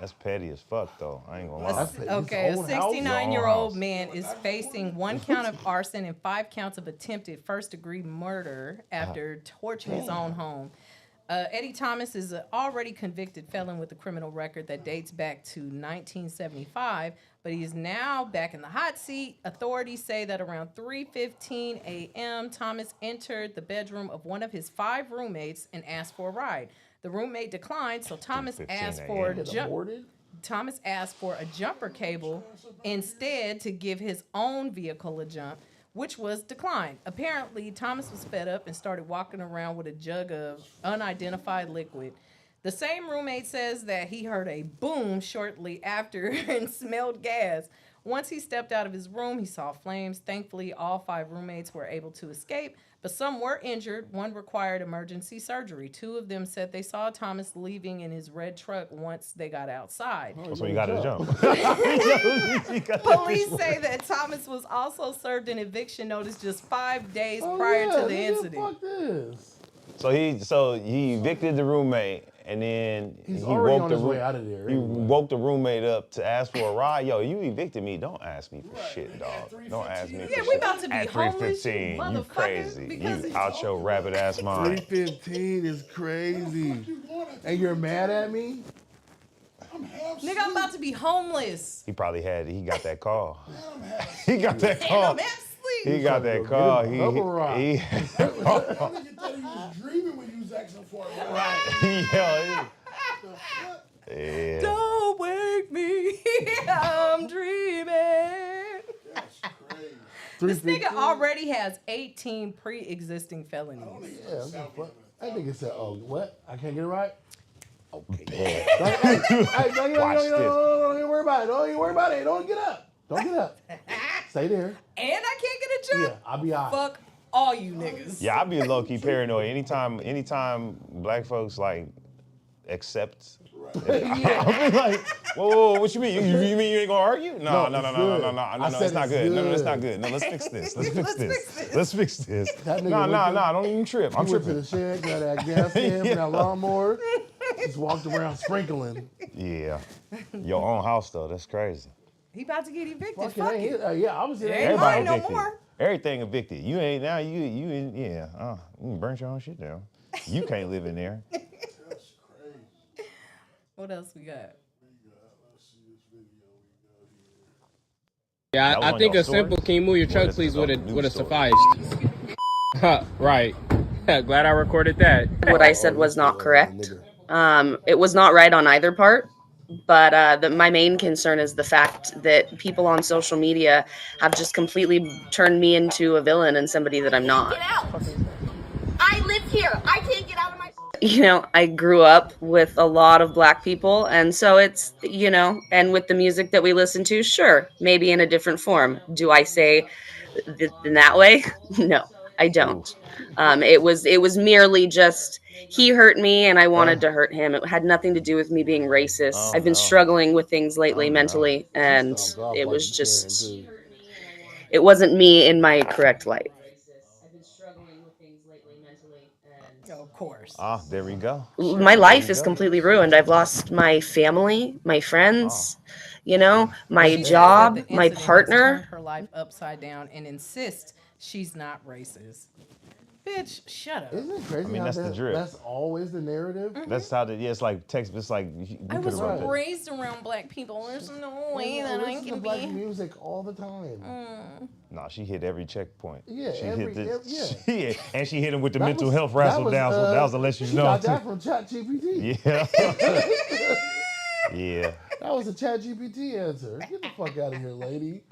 Speaker 7: That's petty as fuck, though. I ain't gonna lie.
Speaker 6: Okay, a
Speaker 2: His own house?
Speaker 6: 69-year-old
Speaker 7: house.
Speaker 6: man is facing 1 count of arson and 5 counts of attempted first-degree murder after torching his own home. Eddie Thomas is an already convicted felon with a criminal record that dates back to 1975, but he is now back in the hot seat. Authorities say that around 3:15 a.m., Thomas entered the bedroom of one of his 5 roommates and asked for a ride. The roommate declined, so Thomas
Speaker 7: 3:15
Speaker 6: asked
Speaker 7: a.m.
Speaker 6: for
Speaker 2: Get aborted?
Speaker 6: Thomas asked for a jumper cable instead to give his own vehicle a jump, which was declined. Apparently, Thomas was fed up and started walking around with a jug of unidentified liquid. The same roommate says that he heard a boom shortly after and smelled gas. Once he stepped out of his room, he saw flames. Thankfully, all 5 roommates were able to escape, but some were injured. 1 required emergency surgery. 2 of them said they saw Thomas leaving in his red truck once they got outside.
Speaker 7: That's when you got to jump.
Speaker 6: Police say that Thomas was also served an eviction notice just 5 days prior to the incident.
Speaker 2: Fuck this.
Speaker 7: So he evicted the roommate, And then
Speaker 2: He's
Speaker 7: he
Speaker 2: already
Speaker 7: woke
Speaker 2: on
Speaker 7: the
Speaker 2: his way out of there.
Speaker 7: He
Speaker 2: Anyway.
Speaker 7: woke the roommate up to ask for a ride. Yo, you evicted me. Don't ask me for shit, dog. Don't ask me for shit.
Speaker 6: Yeah, we about to be
Speaker 7: at
Speaker 6: homeless, you
Speaker 7: 3:15, you
Speaker 6: motherfucker,
Speaker 7: crazy.
Speaker 6: because
Speaker 7: You out your rabbit ass mind.
Speaker 2: 3:15 is crazy. And you're mad at me?
Speaker 6: Nigga, I'm about to be homeless.
Speaker 7: He probably he got that call. He got that
Speaker 6: And
Speaker 7: call.
Speaker 6: I'm half asleep.
Speaker 7: He got that call. He
Speaker 3: was dreaming when you was asking for it. Right.
Speaker 7: Yeah.
Speaker 6: Don't wake me, I'm dreaming.
Speaker 3: That's crazy.
Speaker 6: This nigga already has 18 pre-existing felonies.
Speaker 2: Yeah, that nigga said, oh, what? I can't get it right? Okay. Don't worry about it. Don't even worry about it. Don't get up. Don't get up. Stay there.
Speaker 6: And I can't get a job?
Speaker 2: Yeah, I'll be all right.
Speaker 6: Fuck all you niggas.
Speaker 7: Yeah, I be low-key paranoid. Anytime black folks like accept.
Speaker 2: Yeah.
Speaker 7: I'll be like, whoa, what you mean? You mean you ain't gonna argue? No, it's not good. No, it's not good. No, let's fix this. Let's fix this. No, don't even trip. I'm
Speaker 2: went to
Speaker 7: tripping.
Speaker 2: the shed, got that gas can for that lawnmower, just walked around sprinkling.
Speaker 7: Yeah. Your own house though, that's crazy.
Speaker 6: He about to get evicted.
Speaker 2: Fuck
Speaker 6: Fuck
Speaker 2: it.
Speaker 6: it.
Speaker 2: Yeah, obviously.
Speaker 6: Ain't
Speaker 7: Everybody
Speaker 6: mine no
Speaker 7: evicted.
Speaker 6: more.
Speaker 7: Everything evicted. You ain't now. You burnt your own shit down. You can't live in there.
Speaker 6: What else we got?
Speaker 9: Yeah, I think a simple "can you move your truck, please" would have sufficed. Right. Glad I recorded that.
Speaker 10: What I said was not correct. It was not right on either part. But my main concern is the fact that people on social media have just completely turned me into a villain and somebody that I'm not.
Speaker 11: Get out! I live here. I can't get out of my...
Speaker 10: You know, I grew up with a lot of black people, and so it's, you know, and with the music that we listen to, sure, maybe in a different form. Do I say in that way? No, I don't. It was merely just he hurt me and I wanted to hurt him. It had nothing to do with me being racist. I've been struggling with things lately mentally, and it was just, it wasn't me in my correct light. I've been struggling with things lately mentally, and
Speaker 6: of course.
Speaker 7: Ah, there we go.
Speaker 10: My life is completely ruined. I've lost my family, my friends, you know, my job, my partner.
Speaker 6: Turned her life upside down and insist she's not racist. Bitch, shut up.
Speaker 2: Isn't it crazy?
Speaker 7: I mean,
Speaker 2: how
Speaker 7: that's the drip.
Speaker 2: That's always the narrative.
Speaker 7: That's how it's like text. It's like
Speaker 6: I was raised around black people. There's no way that I can
Speaker 2: black
Speaker 6: be.
Speaker 2: music all the time.
Speaker 7: Nah, she hit every checkpoint.
Speaker 2: Yeah,
Speaker 7: and she hit him with the
Speaker 2: That
Speaker 7: mental
Speaker 2: was-
Speaker 7: health
Speaker 2: that
Speaker 7: razzle
Speaker 2: was,
Speaker 7: dazzle. That was to let you
Speaker 2: she
Speaker 7: know.
Speaker 2: got that from ChatGPT.
Speaker 7: Yeah. Yeah.
Speaker 2: That was a ChatGPT answer. Get the fuck out of here, lady.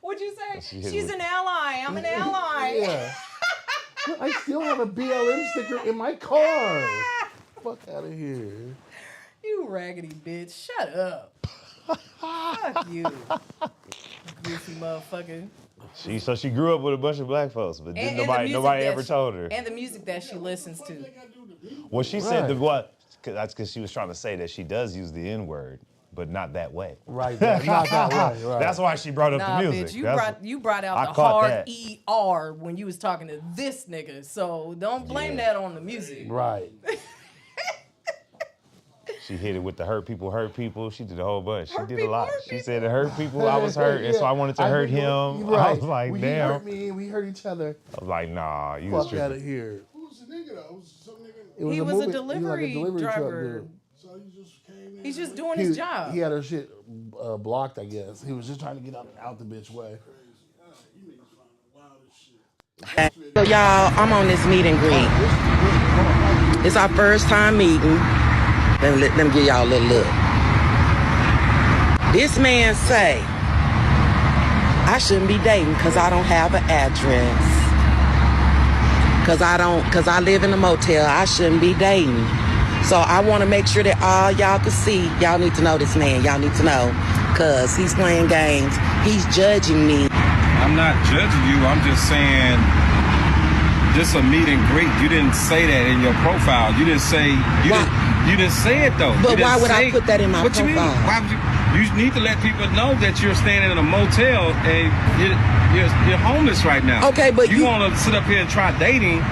Speaker 6: What'd you say?
Speaker 7: hit
Speaker 6: She's
Speaker 7: with-
Speaker 6: an ally. I'm an ally.
Speaker 2: Yeah. I still have a BLM sticker in my car. Fuck out of here.
Speaker 6: You raggedy bitch. Shut up. Fuck you. Goofy motherfucker.
Speaker 7: So she grew up with a bunch of black folks, but
Speaker 6: And
Speaker 7: nobody ever told her.
Speaker 6: And the music that she listens to.
Speaker 7: Well, she said that's because she was trying to say that she does use the N-word, but not that way.
Speaker 2: Right, not that way. Right.
Speaker 7: That's why she brought up
Speaker 6: Nah,
Speaker 7: the music.
Speaker 6: bitch, you brought out
Speaker 7: I
Speaker 6: the
Speaker 7: caught
Speaker 6: hard
Speaker 7: that.
Speaker 6: ER when you was talking to this nigga. So don't blame that on the music.
Speaker 2: Right.
Speaker 7: She hit it with the hurt people. She did a whole bunch. She did a
Speaker 6: people,
Speaker 7: lot.
Speaker 6: hurt
Speaker 7: She said it hurt people. I was hurt, and so I wanted to hurt him.
Speaker 2: Right.
Speaker 7: I was like,
Speaker 2: He
Speaker 7: damn.
Speaker 2: hurt me, we hurt each other.
Speaker 7: I was like, nah, you was
Speaker 2: Fuck out
Speaker 7: tripping.
Speaker 2: of here.
Speaker 3: Who was the nigga though? It was some nigga.
Speaker 6: He was a delivery
Speaker 2: truck
Speaker 6: driver.
Speaker 2: dude.
Speaker 3: So he just came in.
Speaker 6: He's just doing his job.
Speaker 2: He had her shit blocked, I guess. He was just trying to get out the bitch way.
Speaker 3: You niggas find the wildest shit.
Speaker 12: So y'all, I'm on this meet and greet. It's our first time meeting. Let me give y'all a little look. This man say, I shouldn't be dating because I don't have an address. Because I live in a motel. I shouldn't be dating. So I want to make sure that all y'all can see. Y'all need to know this man. Y'all need to know. Because he's playing games. He's judging me.
Speaker 13: I'm not judging you. I'm just saying, just a meet and greet. You didn't say that in your profile. You didn't say, you didn't say it though.
Speaker 12: But why would I put that in my
Speaker 13: what
Speaker 12: profile?
Speaker 13: You mean? Why would you need to let people know that you're staying in a motel and you're homeless right now.
Speaker 12: Okay, but
Speaker 13: you want to sit up here and try dating.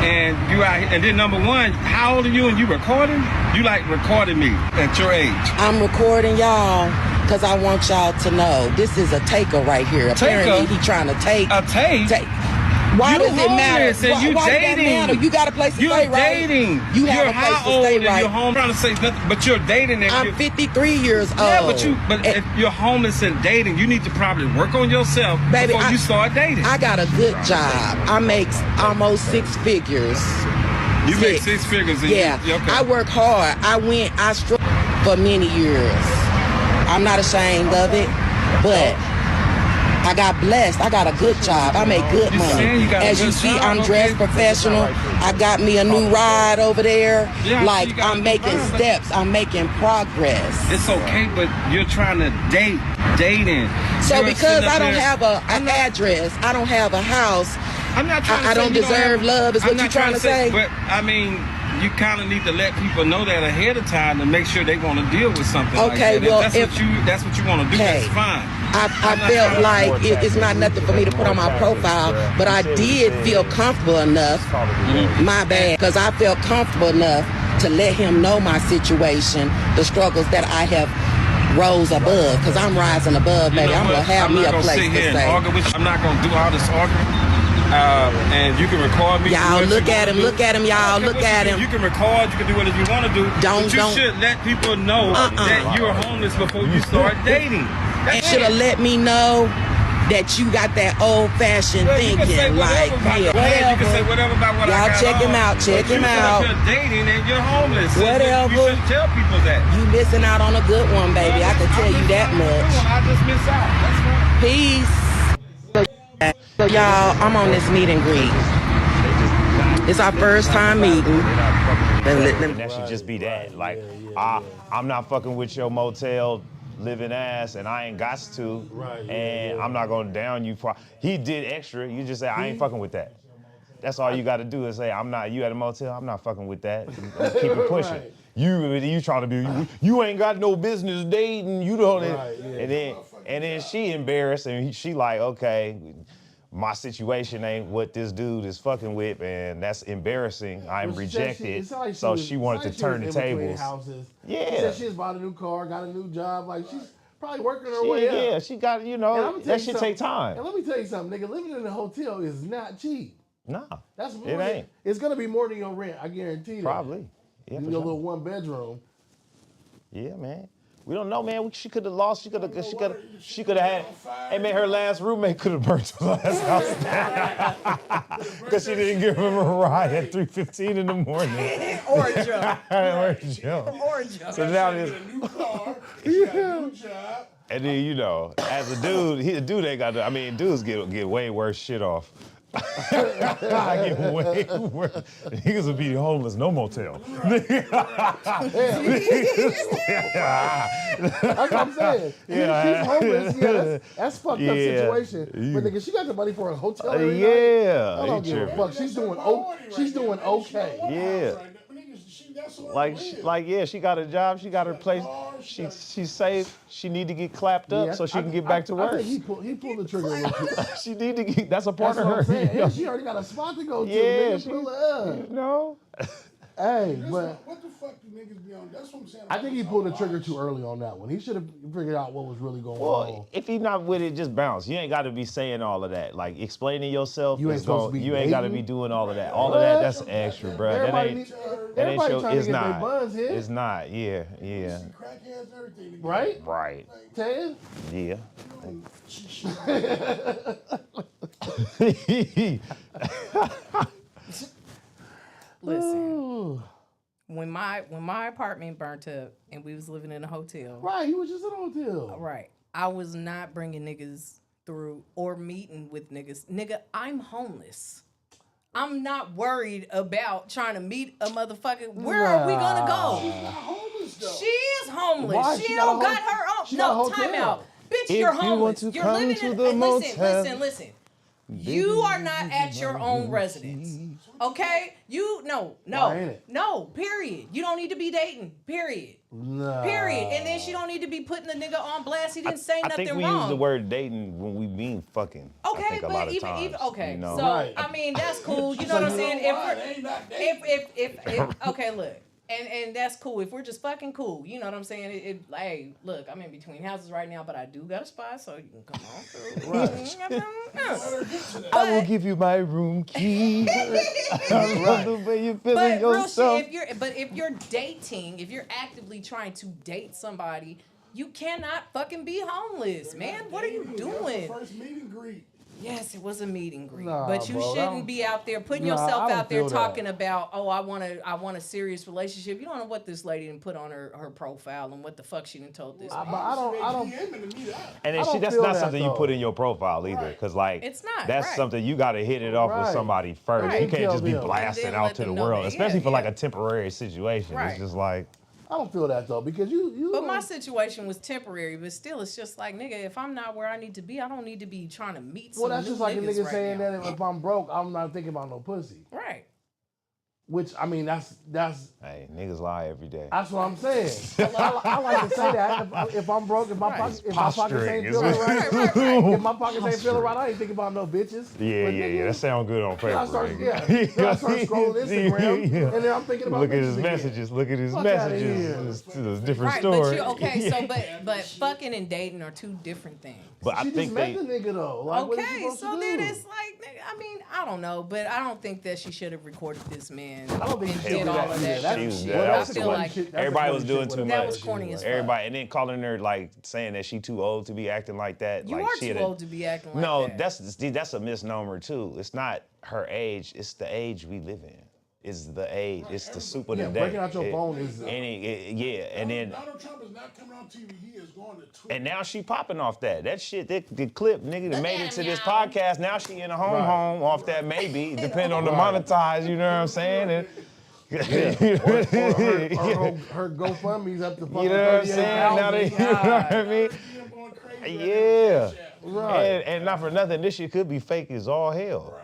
Speaker 13: And you out here, and then number one, how old are you and you recording? You like recording me at your age.
Speaker 12: I'm recording y'all because I want y'all to know this is a taker right here. Apparently he trying to take.
Speaker 13: A take?
Speaker 12: Why
Speaker 13: you
Speaker 12: does it matter?
Speaker 13: And you
Speaker 12: why
Speaker 13: dating.
Speaker 12: Does that matter? You got a place to
Speaker 13: you're
Speaker 12: stay, right?
Speaker 13: Dating.
Speaker 12: You have
Speaker 13: you're
Speaker 12: a place
Speaker 13: how
Speaker 12: to
Speaker 13: old
Speaker 12: stay,
Speaker 13: and
Speaker 12: right?
Speaker 13: you're home. I'm trying to say nothing, but you're dating. And
Speaker 12: I'm 53 years old.
Speaker 13: Yeah, but if you're homeless and dating, you need to probably work on yourself before you start dating.
Speaker 12: I got a good job. I make almost 6 figures.
Speaker 13: You make 6 figures. And
Speaker 12: yeah.
Speaker 13: Okay.
Speaker 12: I work hard. I struggled for many years. I'm not ashamed of it, but I got blessed. I got a good job. I make good money. As you see, I'm dressed professional. I got me a new ride over there.
Speaker 13: Yeah,
Speaker 12: like I'm making steps. I'm making progress.
Speaker 13: It's okay, but you're trying to dating.
Speaker 12: So because I don't have an address, I don't have a house,
Speaker 13: I'm not trying to
Speaker 12: I don't deserve love is what you're trying to say?
Speaker 13: But I mean, you kind of need to let people know that ahead of time to make sure they want to deal with something like that.
Speaker 12: Well,
Speaker 13: if that's what you want to do, that's fine.
Speaker 12: I felt like it's not nothing for me to put on my profile, but I did feel comfortable enough, my bad, because I felt comfortable enough to let him know my situation, the struggles that I have rose above, because I'm rising above, baby. I'm going to have me a place to stay.
Speaker 13: I'm not going to do all this arguing. And you can record me.
Speaker 12: Y'all look at him, y'all. Look at him.
Speaker 13: You can record, you can do whatever you want to do. But you should let people know that you're homeless before you start dating.
Speaker 12: And should have let me know that you got that old-fashioned thinking. Like,
Speaker 13: whatever. You can say whatever about what I got.
Speaker 12: Y'all check him out. Check him out.
Speaker 13: If you're dating and you're homeless.
Speaker 12: Whatever.
Speaker 13: You should tell people that.
Speaker 12: You missing out on a good one, baby. I can tell you that much.
Speaker 13: I just miss out. That's fine.
Speaker 12: Peace. So y'all, I'm on this meet and greet. It's our first time meeting.
Speaker 7: And that should just be that. Like, I'm not fucking with your motel living ass, and I ain't got to. And I'm not gonna down you for. He did extra. You just say I ain't fucking with that. That's all you got to do is say I'm not. You at a motel. I'm not fucking with that. Keep it pushing. You trying to be. You ain't got no business dating. You don't. And then she embarrassed, and she like, okay, my situation ain't what this dude is fucking with, and that's embarrassing. I'm rejected. So she wanted to turn the tables. Yeah.
Speaker 2: She said she's bought a new car, got a new job. Like, she's probably working her way up.
Speaker 7: Yeah, she got, that shit take time.
Speaker 2: And let me tell you something, nigga. Living in a hotel is not cheap.
Speaker 7: Nah,
Speaker 2: it ain't. It's going to be more than your rent, I guarantee that.
Speaker 7: Probably. Yeah,
Speaker 2: your little 1 bedroom.
Speaker 7: Yeah, man. We don't know, man. She could have lost. She could have had. Hey, man, her last roommate could have burnt her last house down because she didn't give him a ride at 3:15 in the morning.
Speaker 6: Or a jump.
Speaker 7: So now there's a new car. She got a new job. And then as a dude, the dude ain't got. Dudes get way worse shit off. I get way worse. Niggas will be homeless, no motel.
Speaker 2: That's what I'm saying. She's homeless. Yeah, that's fucked up situation. But nigga, she got the money for a hotel. I don't give a fuck. She's doing okay.
Speaker 7: Yeah. She got a job, she got her place, she's safe, she need to get clapped up so she can get back to work.
Speaker 2: I think he pulled the trigger a little too.
Speaker 7: She need to get, that's a part of her.
Speaker 2: And she already got a spot to go to. Yeah, pull her up.
Speaker 7: No.
Speaker 2: Hey, but
Speaker 3: what the fuck do niggas be on? That's what I'm saying.
Speaker 2: I think he pulled the trigger too early on that one. He should have figured out what was really going on.
Speaker 7: Well, if he's not with it, just bounce. You ain't got to be saying all of that. Like explaining yourself.
Speaker 2: You ain't supposed to be.
Speaker 7: You ain't got to be doing all of that. All of that, that's extra, bro.
Speaker 2: Everybody trying to get their buns hit.
Speaker 7: It's not. Yeah.
Speaker 3: Crackheads and everything.
Speaker 2: Right. Ted.
Speaker 7: Yeah.
Speaker 6: Listen, when my apartment burnt up and we was living in a hotel.
Speaker 2: Right, he was just in a hotel.
Speaker 6: Right. I was not bringing niggas through or meeting with niggas. Nigga, I'm homeless. I'm not worried about trying to meet a motherfucker. Where are we gonna go?
Speaker 3: She's not homeless though.
Speaker 6: She is homeless.
Speaker 2: Why?
Speaker 6: She don't got her own. No, time out. Bitch, you're homeless. You're living in. Listen. You are not at your own residence. Okay? No, period. You don't need to be dating. Period.
Speaker 2: Nah.
Speaker 6: Period. And then she don't need to be putting the nigga on blast. He didn't say nothing
Speaker 7: I think we
Speaker 6: wrong.
Speaker 7: use the word dating when we mean fucking.
Speaker 6: Okay,
Speaker 7: I think
Speaker 6: but
Speaker 7: a lot of
Speaker 6: even
Speaker 7: times,
Speaker 6: okay.
Speaker 7: you know?
Speaker 6: So I mean that's cool. You know what I'm saying? If okay, look. And that's cool. If we're just fucking cool, you know what I'm saying? Hey, look, I'm in between houses right now, but I do got a spot, so you can come on through.
Speaker 2: Right.
Speaker 7: I will give you my room key. I love the way you're feeling yourself.
Speaker 6: If you're dating, if you're actively trying to date somebody, you cannot fucking be homeless, man. What are you doing?
Speaker 3: First meet and greet.
Speaker 6: Yes, it was a meet and greet,
Speaker 2: Nah,
Speaker 6: but you
Speaker 2: bro,
Speaker 6: shouldn't be out there putting yourself out there talking about, oh, I want a serious relationship. You don't know what this lady didn't put on her profile and what the fuck she done told this.
Speaker 2: But I don't.
Speaker 7: And then that's not something you put in your profile either, because like
Speaker 6: it's not.
Speaker 7: That's something you got to hit it off with somebody first.
Speaker 2: Right.
Speaker 7: You can't just be
Speaker 2: Tell them.
Speaker 7: blasting out to the world, especially for like a temporary situation.
Speaker 6: Right.
Speaker 7: It's just like.
Speaker 2: I don't feel that though, because you.
Speaker 6: But my situation was temporary, but still, it's just like, nigga, if I'm not where I need to be, I don't need to be trying to meet some
Speaker 2: Well, that's
Speaker 6: new
Speaker 2: just like a
Speaker 6: niggas
Speaker 2: nigga
Speaker 6: right
Speaker 2: saying
Speaker 6: now.
Speaker 2: that if I'm broke, I'm not thinking about no pussy.
Speaker 6: Right.
Speaker 2: Which I mean, that's.
Speaker 7: Hey, niggas lie every day.
Speaker 2: That's what I'm saying. I like to say that if I'm broke, if my pockets ain't feeling right, if my pockets ain't feeling right, I ain't thinking about no bitches.
Speaker 7: Yeah. That sounds good on paper.
Speaker 2: I start scrolling Instagram, and then I'm thinking about
Speaker 7: Look at his
Speaker 2: again.
Speaker 7: messages. Look at his
Speaker 2: Fuck
Speaker 7: messages. It's a different
Speaker 6: Right,
Speaker 7: story.
Speaker 6: but fucking and dating are two different things.
Speaker 7: But I
Speaker 2: She
Speaker 7: think
Speaker 2: just met the nigga though. Like, what is she
Speaker 6: Okay,
Speaker 2: supposed
Speaker 6: so
Speaker 2: to
Speaker 6: then
Speaker 2: do?
Speaker 6: it's like, nigga, I mean, I don't know, but I don't think that she should have recorded this man.
Speaker 2: I don't think
Speaker 6: and
Speaker 2: she
Speaker 6: did
Speaker 2: did
Speaker 6: all
Speaker 2: that
Speaker 6: of
Speaker 2: either.
Speaker 6: that.
Speaker 2: That's
Speaker 6: I feel like
Speaker 7: everybody was doing too much.
Speaker 6: That was corny as fuck.
Speaker 7: Everybody, and then calling her like saying that she too old to be acting like that.
Speaker 6: You
Speaker 7: like
Speaker 6: are
Speaker 7: she
Speaker 6: too old to be acting like
Speaker 7: no,
Speaker 6: that.
Speaker 7: that's a misnomer too. It's not her age. It's the age we live in. It's the age. It's the soup of the day.
Speaker 2: Breaking out your phone is.
Speaker 7: And then.
Speaker 3: Donald Trump is not coming on TV. He is going to Twitter.
Speaker 7: And now she popping off that. That shit, the clip, nigga, that made it to this podcast. Now she in a home off that maybe, depending on the monetize, you know what I'm saying? And,
Speaker 2: or her GoFundMe's up to fucking
Speaker 7: you know what I'm saying? Now they, you know what I mean? Yeah.
Speaker 2: Right.
Speaker 7: And not for nothing, this shit could be fake as all hell.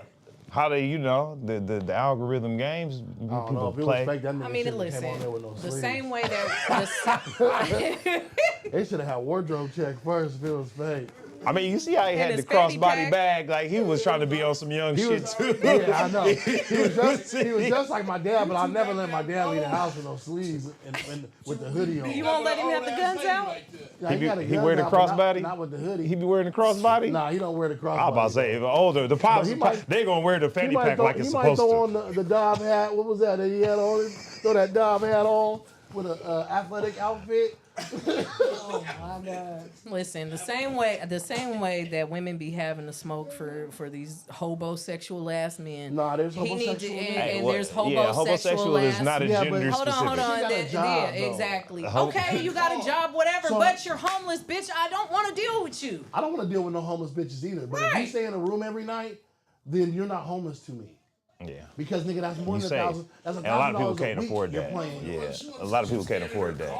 Speaker 7: How they, the algorithm games people play.
Speaker 2: I
Speaker 6: mean, listen, the same way that
Speaker 2: they should have had wardrobe check first if it was fake.
Speaker 7: I mean, you see how he had the crossbody bag, like he was trying to be on some young shit too.
Speaker 2: Yeah, I know. He was just like my dad, but I never let my dad leave the house with no sleeves and with the hoodie on.
Speaker 6: You won't let him have the guns out?
Speaker 2: Yeah,
Speaker 7: he wear the crossbody?
Speaker 2: Not with the hoodie.
Speaker 7: He be wearing the crossbody?
Speaker 2: Nah, he don't wear the crossbody.
Speaker 7: I was about to say, if older, the pops, they gonna wear the fanny pack like it's supposed to.
Speaker 2: He might throw on the Dove hat. What was that he had on? Throw that Dove hat on with an athletic outfit.
Speaker 6: Oh my God! Listen, the same way that women be having to smoke for these homosexual ass men.
Speaker 2: Nah, there's homosexual men.
Speaker 6: There's homosexual
Speaker 7: homosexual is not a gender
Speaker 6: hold
Speaker 7: specific.
Speaker 6: on. Exactly. Okay, you got a job, whatever, but you're homeless, bitch. I don't want to deal with you.
Speaker 2: I don't want to deal with no homeless bitches either. But if you stay in a room every night, then you're not homeless to me.
Speaker 7: Yeah.
Speaker 2: Because nigga, that's more than $1,000. That's $1,000
Speaker 7: and a lot of people can't
Speaker 2: a week
Speaker 7: afford
Speaker 2: you're
Speaker 7: that.
Speaker 2: paying.
Speaker 7: Yeah, a lot of people can't afford that.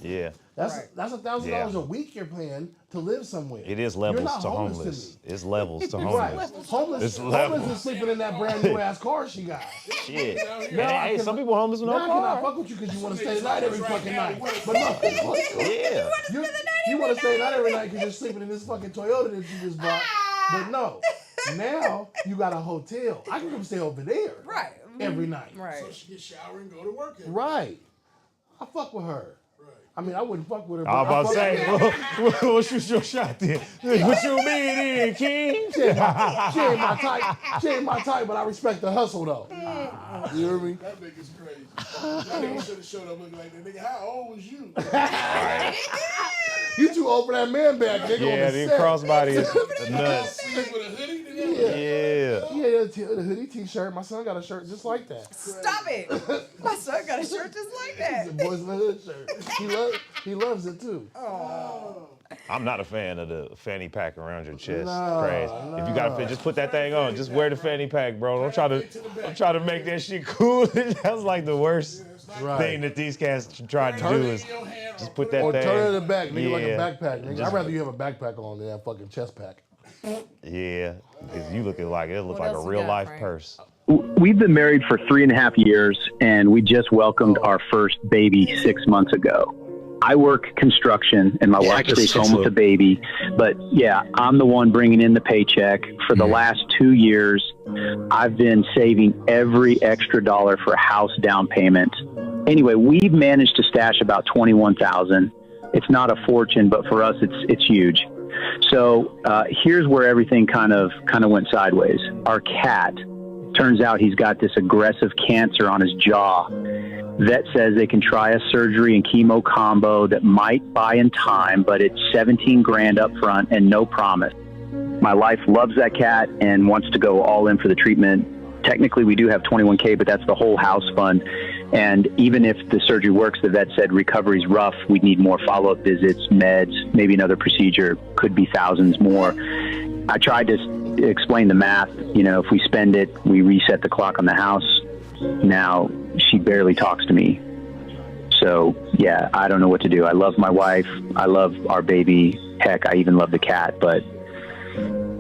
Speaker 7: Yeah.
Speaker 2: That's $1,000 a week you're paying to live somewhere.
Speaker 7: It is
Speaker 2: You're
Speaker 7: levels
Speaker 2: not
Speaker 7: to
Speaker 2: homeless.
Speaker 7: homeless. It's levels to
Speaker 2: Right.
Speaker 7: homeless.
Speaker 2: Homeless is sleeping in that brand new ass car she got.
Speaker 7: Shit. Hey, some people homeless with no
Speaker 2: Now I cannot
Speaker 7: car.
Speaker 2: fuck with you because you want to stay the night every fucking night. But no.
Speaker 7: Yeah.
Speaker 2: You want to stay the night every night because you're sleeping in this fucking Toyota that you just bought. But no. Now you got a hotel. I can come stay over there.
Speaker 6: Right.
Speaker 2: Every night.
Speaker 6: Right.
Speaker 3: So she can shower and go to work.
Speaker 2: Right. I fuck with her. I mean, I wouldn't fuck with her.
Speaker 7: I was about to say, well, shoot your shot then. What you mean then, King?
Speaker 2: She ain't my type. She ain't my type, but I respect the hustle though. You hear me?
Speaker 3: That nigga's crazy. That nigga should have showed up looking like that. Nigga, how old was you?
Speaker 2: You too old for that man bag, nigga.
Speaker 7: Yeah,
Speaker 2: on the
Speaker 7: the
Speaker 2: set.
Speaker 7: crossbody is nuts.
Speaker 3: With a hoodie?
Speaker 7: Yeah.
Speaker 2: The hoodie t-shirt. My son got a shirt just like that.
Speaker 6: Stop it! My son got a shirt just like that.
Speaker 2: It's a Boys in the Hood shirt. He loves it too.
Speaker 6: Oh.
Speaker 7: I'm not a fan of the fanny pack around your chest.
Speaker 2: No,
Speaker 7: Crazy.
Speaker 2: no.
Speaker 7: If you got a fit, just put that thing on. Just wear the fanny pack, bro. Don't try to make that shit cool. That's like the worst thing that these cats try to do is just put that
Speaker 2: or
Speaker 7: thing.
Speaker 2: turn it in the back, nigga, like a
Speaker 7: Yeah.
Speaker 2: backpack. Nigga. I'd rather you have a backpack on than that fucking chest pack.
Speaker 7: Yeah, because you looking like it looks like a real life purse.
Speaker 14: We've been married for 3.5 years, and we just welcomed our first baby 6 months ago. I work construction, and my wife stays home with the baby. But yeah, I'm the one bringing in the paycheck. For the last 2 years, I've been saving every extra dollar for house down payment. Anyway, we've managed to stash about $21,000. It's not a fortune, but for us, it's huge. So here's where everything kind of went sideways. Our cat. Turns out he's got this aggressive cancer on his jaw. Vet says they can try a surgery and chemo combo that might buy in time, but it's 17 grand up front and no promise. My wife loves that cat and wants to go all in for the treatment. Technically, we do have 21K, but that's the whole house fund. And even if the surgery works, the vet said recovery's rough. We'd need more follow-up visits, meds, maybe another procedure, could be thousands more. I tried to explain the math. You know, if we spend it, we reset the clock on the house. Now she barely talks to me. So yeah, I don't know what to do. I love my wife. I love our baby. Heck, I even love the cat, but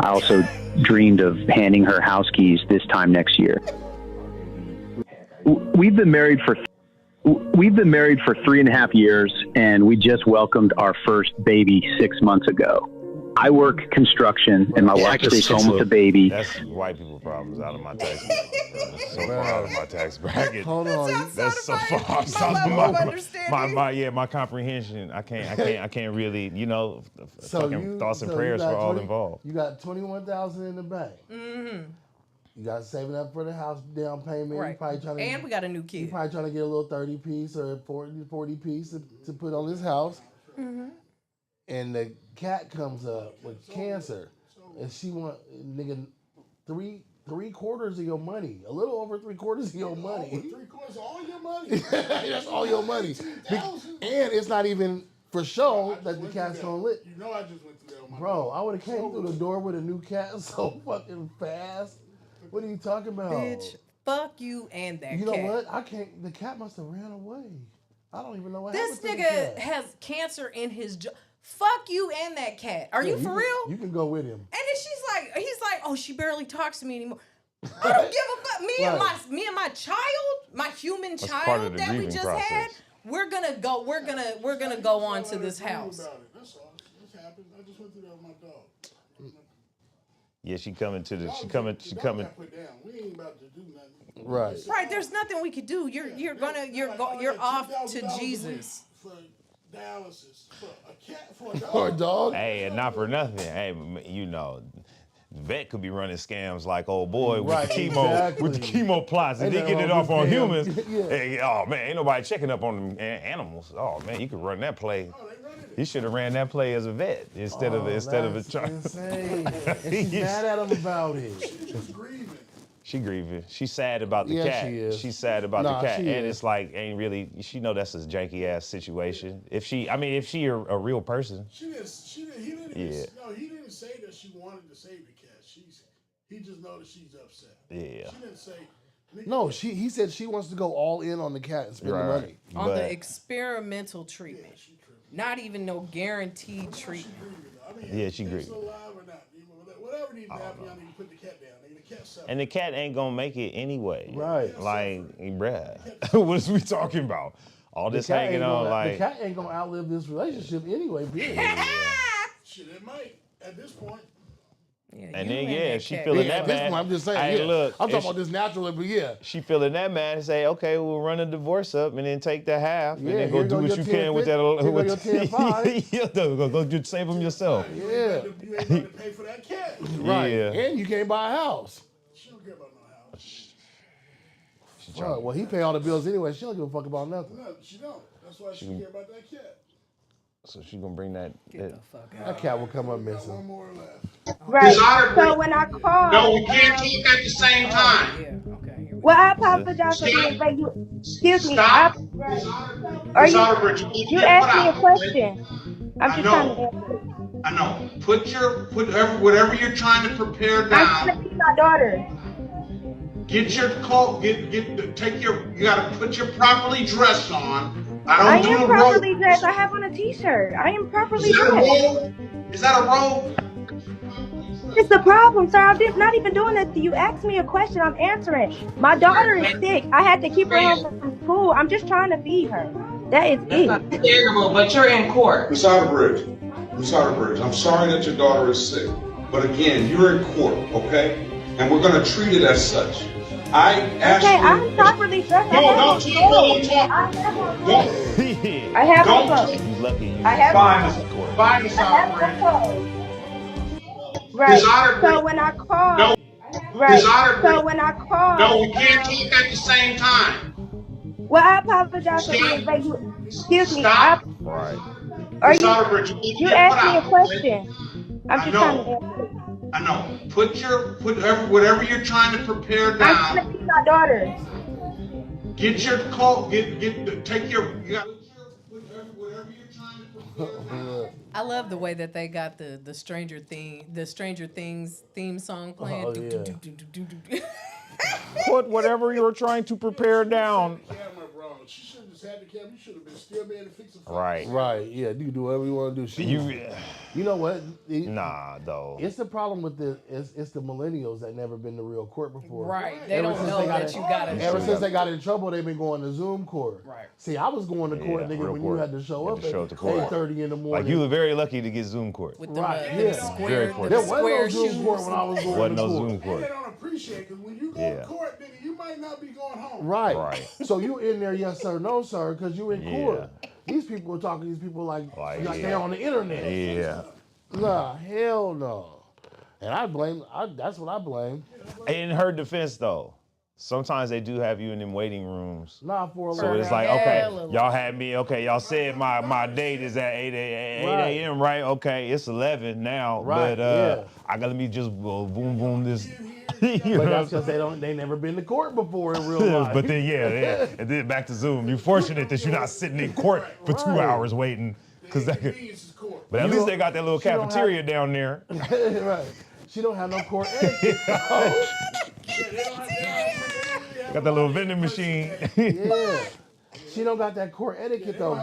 Speaker 14: I also dreamed of handing her house keys this time next year. We've been married for 3.5 years, and we just welcomed our first baby 6 months ago. I work construction, and my wife stays home with the baby.
Speaker 7: That's white people problems out of my tax bracket. So far out of my tax bracket.
Speaker 2: Hold on,
Speaker 7: that's so far outside of my comprehension. I can't really, thoughts and prayers for all involved.
Speaker 2: You got $21,000 in the bank.
Speaker 6: Mm-hmm.
Speaker 2: You got saving up for the house down payment.
Speaker 6: Right. And we got a new kid.
Speaker 2: You're probably trying to get a little 30 piece or 40 piece to put on this house.
Speaker 6: Mm-hmm.
Speaker 2: And the cat comes up with cancer, and she want nigga three quarters of your money, a little over 3/4 of your money.
Speaker 3: 3/4 of all your money.
Speaker 2: That's all your money, and it's not even for sure that the cat's gonna live.
Speaker 3: You know, I just went through that.
Speaker 2: Bro, I would have came through the door with a new cat so fucking fast. What are you talking about?
Speaker 6: Bitch, fuck you and that cat.
Speaker 2: You know what? I can't. The cat must have ran away. I don't even know what
Speaker 6: this
Speaker 2: happened to
Speaker 6: nigga
Speaker 2: the cat.
Speaker 6: has cancer in his jaw. Fuck you and that cat. Are you for real?
Speaker 2: You can go with him.
Speaker 6: And then he's like, oh, she barely talks to me anymore. I don't give a fuck. Me and my child, my human child that we just had, we're gonna go on to this house.
Speaker 3: That's all. This happened. I just went through that with my dog.
Speaker 7: Yeah, she coming.
Speaker 3: We ain't about to do nothing.
Speaker 2: Right.
Speaker 6: There's nothing we could do. You're off to Jesus.
Speaker 3: For dialysis, for a cat, for a dog.
Speaker 2: For a dog?
Speaker 7: Hey, and not for nothing. Hey, the vet could be running scams like old boy with the chemo with the chemo plots and they get it off on humans. Hey, oh man, ain't nobody checking up on them animals. Oh man, you could run that play. He should have ran that play as a vet instead of a child.
Speaker 2: Insane. And she's mad at him about it.
Speaker 3: She's just grieving.
Speaker 7: She grieving. She's sad about the cat.
Speaker 2: She is.
Speaker 7: She's sad about the cat, and it's like ain't really. She know that's a janky ass situation. If she a real person.
Speaker 3: He didn't say that she wanted to save the cat. He just know that she's upset.
Speaker 7: Yeah.
Speaker 3: She didn't say.
Speaker 2: No, he said she wants to go all in on the cat and spend the money.
Speaker 6: On the experimental treatment. Not even no guaranteed treatment.
Speaker 7: She agreed.
Speaker 3: Whatever needs to happen, you put the cat down.
Speaker 7: And the cat ain't gonna make it anyway.
Speaker 2: Right.
Speaker 7: Like, bruh, what is we talking about? All this hanging on,
Speaker 2: the cat ain't gonna outlive this relationship anyway, period.
Speaker 3: Shit, it might at this point.
Speaker 6: Yeah,
Speaker 7: and then she feeling that bad.
Speaker 2: I'm just saying.
Speaker 7: Hey, look,
Speaker 2: I'm talking about this natural, but
Speaker 7: she feeling that bad and say, okay, we'll run a divorce up and then take that half and then go do what you can with that. Go save them yourself.
Speaker 3: Yeah. You ain't going to pay for that cat.
Speaker 2: Right. Yeah. And you can't buy a house.
Speaker 3: She don't care about no house.
Speaker 2: Right. Well, he pay all the bills anyway. She don't give a fuck about nothing.
Speaker 3: No, she don't. That's why she care about that cat.
Speaker 7: So she gonna bring that.
Speaker 6: Get the fuck out.
Speaker 2: That cat will come up missing.
Speaker 3: One more left.
Speaker 11: Right. So when I called,
Speaker 15: no, we can't talk at the same time.
Speaker 6: Yeah. Okay.
Speaker 11: Well, I apologize for being late. Excuse me.
Speaker 15: Stop.
Speaker 11: You asked me a question. I'm just trying to answer.
Speaker 15: I know. Put whatever you're trying to prepare down.
Speaker 11: I'm trying to see my daughter.
Speaker 15: Get your coat. You gotta put your properly dressed on.
Speaker 11: I am properly dressed. I have on a t-shirt. I am properly dressed.
Speaker 15: Is that a robe?
Speaker 16: It's the problem, sir. I'm not even doing this to you. Ask me a question, I'm answering. My daughter is sick. I had to keep her home from school. I'm just trying to feed her. That is it.
Speaker 15: Terrible, but you're in court. Miss Outerbridge, I'm sorry that your daughter is sick. But again, you're in court, okay? And we're going to treat it as such. I asked you.
Speaker 16: Okay, I'm properly dressed.
Speaker 15: No, don't talk while I'm talking.
Speaker 16: I have
Speaker 15: Don't.
Speaker 16: my clothes.
Speaker 7: You lucky you
Speaker 16: I have my
Speaker 7: clothes.
Speaker 15: Fine, Miss
Speaker 16: I have my clothes. Right. So when I call,
Speaker 15: No.
Speaker 16: right. So when I call,
Speaker 15: No, we can't talk at the same time.
Speaker 16: well, I apologize for being late. Excuse me.
Speaker 15: Stop.
Speaker 7: Right.
Speaker 16: Are
Speaker 15: Miss Outerbridge,
Speaker 16: you asked me a question. I'm just trying to answer.
Speaker 15: I know. Put whatever you're trying to prepare down.
Speaker 16: I'm trying to feed my daughter.
Speaker 15: Get your coat. Take your. You got. Whatever you're trying to prepare.
Speaker 6: I love the way that they got the Stranger Things theme song playing.
Speaker 2: Oh, yeah.
Speaker 7: Put whatever you're trying to prepare down.
Speaker 3: She should have just had the camera. You should have been still being able to fix it.
Speaker 7: Right.
Speaker 2: Right. Yeah. You can do whatever you want to do. You know what?
Speaker 7: Nah, though.
Speaker 2: It's the problem with it's the millennials that never been to real court before.
Speaker 6: Right. They don't know that you got it.
Speaker 2: Ever since they got in trouble, they've been going to Zoom court.
Speaker 6: Right.
Speaker 2: See, I was going to court, nigga, when you had to show up at 8:30 in the morning.
Speaker 7: Like, you were very lucky to get Zoom court.
Speaker 6: With
Speaker 2: right.
Speaker 6: the square,
Speaker 2: there wasn't no Zoom court when I was going
Speaker 7: wasn't
Speaker 2: to
Speaker 7: no
Speaker 2: court.
Speaker 7: Zoom court.
Speaker 3: They don't appreciate because when you go to court, nigga, you might not be going home.
Speaker 2: Right. So you in there, yes sir, no sir, because you in court. These people are talking to these people like they're on the internet.
Speaker 7: Yeah.
Speaker 2: Nah, hell no. And that's what I blame.
Speaker 7: In her defense, though, sometimes they do have you in them waiting rooms.
Speaker 2: Nah, for a
Speaker 7: So it's like, okay, y'all had me, okay, y'all said my date is at 8 a.m., right? Okay, it's 11 now,
Speaker 2: Right,
Speaker 7: but I gotta be just boom, boom, this.
Speaker 2: But that's because they never been to court before in real life.
Speaker 7: But then, and then back to Zoom. You're fortunate that you're not sitting in court for 2 hours waiting. But at least they got that little cafeteria down there.
Speaker 2: Right. She don't have no court etiquette.
Speaker 7: Got that little vending machine.
Speaker 2: Yeah. She don't got that court etiquette though.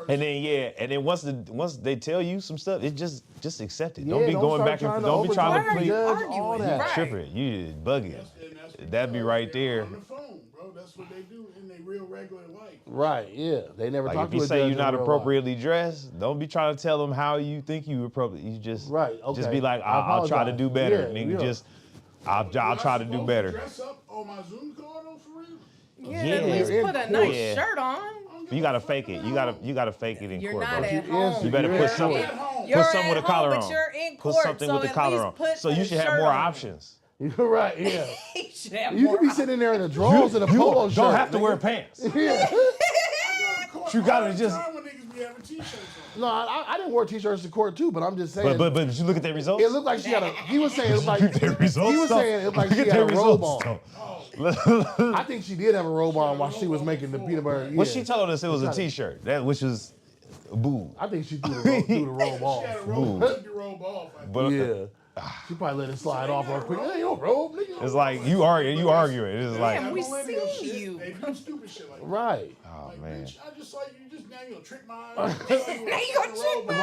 Speaker 7: And then once they tell you some stuff, it just accept it.
Speaker 2: Yeah,
Speaker 7: don't be going back and don't be trying to plead.
Speaker 2: all that.
Speaker 7: Tripping, you bugging. That'd be right there.
Speaker 3: On the phone, bro. That's what they do in their real regular life.
Speaker 2: Right, yeah. They never
Speaker 7: Like
Speaker 2: talk
Speaker 7: if
Speaker 2: to
Speaker 7: you
Speaker 2: a
Speaker 7: say
Speaker 2: judge
Speaker 7: you're not
Speaker 2: in real
Speaker 7: appropriately dressed, don't be trying to tell them how you think you appropriate. You just just be like, I'll try to do better, nigga. Just I'll try to do better.
Speaker 3: Dress up on my Zoom card though, for real?
Speaker 6: Yeah, at least put a nice shirt on.
Speaker 7: You gotta fake it. You gotta fake it in
Speaker 6: You're
Speaker 7: court,
Speaker 6: not
Speaker 7: bro.
Speaker 6: at home.
Speaker 7: You better put something with a collar on.
Speaker 6: But you're in
Speaker 7: Put
Speaker 6: court,
Speaker 7: something
Speaker 6: so
Speaker 7: with a
Speaker 6: at
Speaker 7: collar
Speaker 6: least
Speaker 7: on.
Speaker 6: put
Speaker 7: So you
Speaker 6: a
Speaker 7: should have
Speaker 6: shirt
Speaker 7: more
Speaker 6: on.
Speaker 7: options.
Speaker 2: You're right, yeah.
Speaker 6: He should have
Speaker 2: You
Speaker 6: more
Speaker 2: could be sitting there in the drawers and a polo shirt.
Speaker 7: Don't have to
Speaker 2: nigga.
Speaker 7: wear pants.
Speaker 2: Yeah.
Speaker 7: You gotta just.
Speaker 2: No, I didn't wear t-shirts to court too, but I'm just saying.
Speaker 7: But you look at their results.
Speaker 2: It looked like she had a. He was saying it like.
Speaker 7: Their results.
Speaker 2: He was saying it like
Speaker 7: Look
Speaker 2: she
Speaker 7: at
Speaker 2: had
Speaker 7: their
Speaker 2: a robe
Speaker 7: results,
Speaker 2: on. I think she did have a robe on while she was making the peanut butter.
Speaker 7: Well, she told us it was a t-shirt, which was boo.
Speaker 2: I think she threw the robe off.
Speaker 7: Boo.
Speaker 3: Took the robe off.
Speaker 7: But
Speaker 2: yeah. She probably let it slide off real quick. Hey, you don't robe, nigga.
Speaker 7: it's like you arguing. It's like,
Speaker 6: Damn, we see you.
Speaker 3: They do stupid shit like that.
Speaker 2: Right.
Speaker 7: oh man.
Speaker 3: I just saw you just now you gonna trick my
Speaker 6: Now you gonna trick me.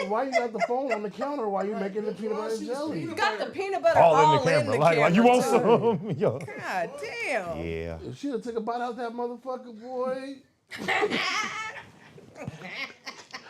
Speaker 2: Why you got the phone on the counter while you making the peanut butter and jelly?
Speaker 6: You got the peanut butter
Speaker 7: All in the camera. Like you want
Speaker 6: too.
Speaker 7: some? Yo.
Speaker 6: God damn.
Speaker 7: Yeah.
Speaker 2: If she'd have took a bite out that motherfucker, boy.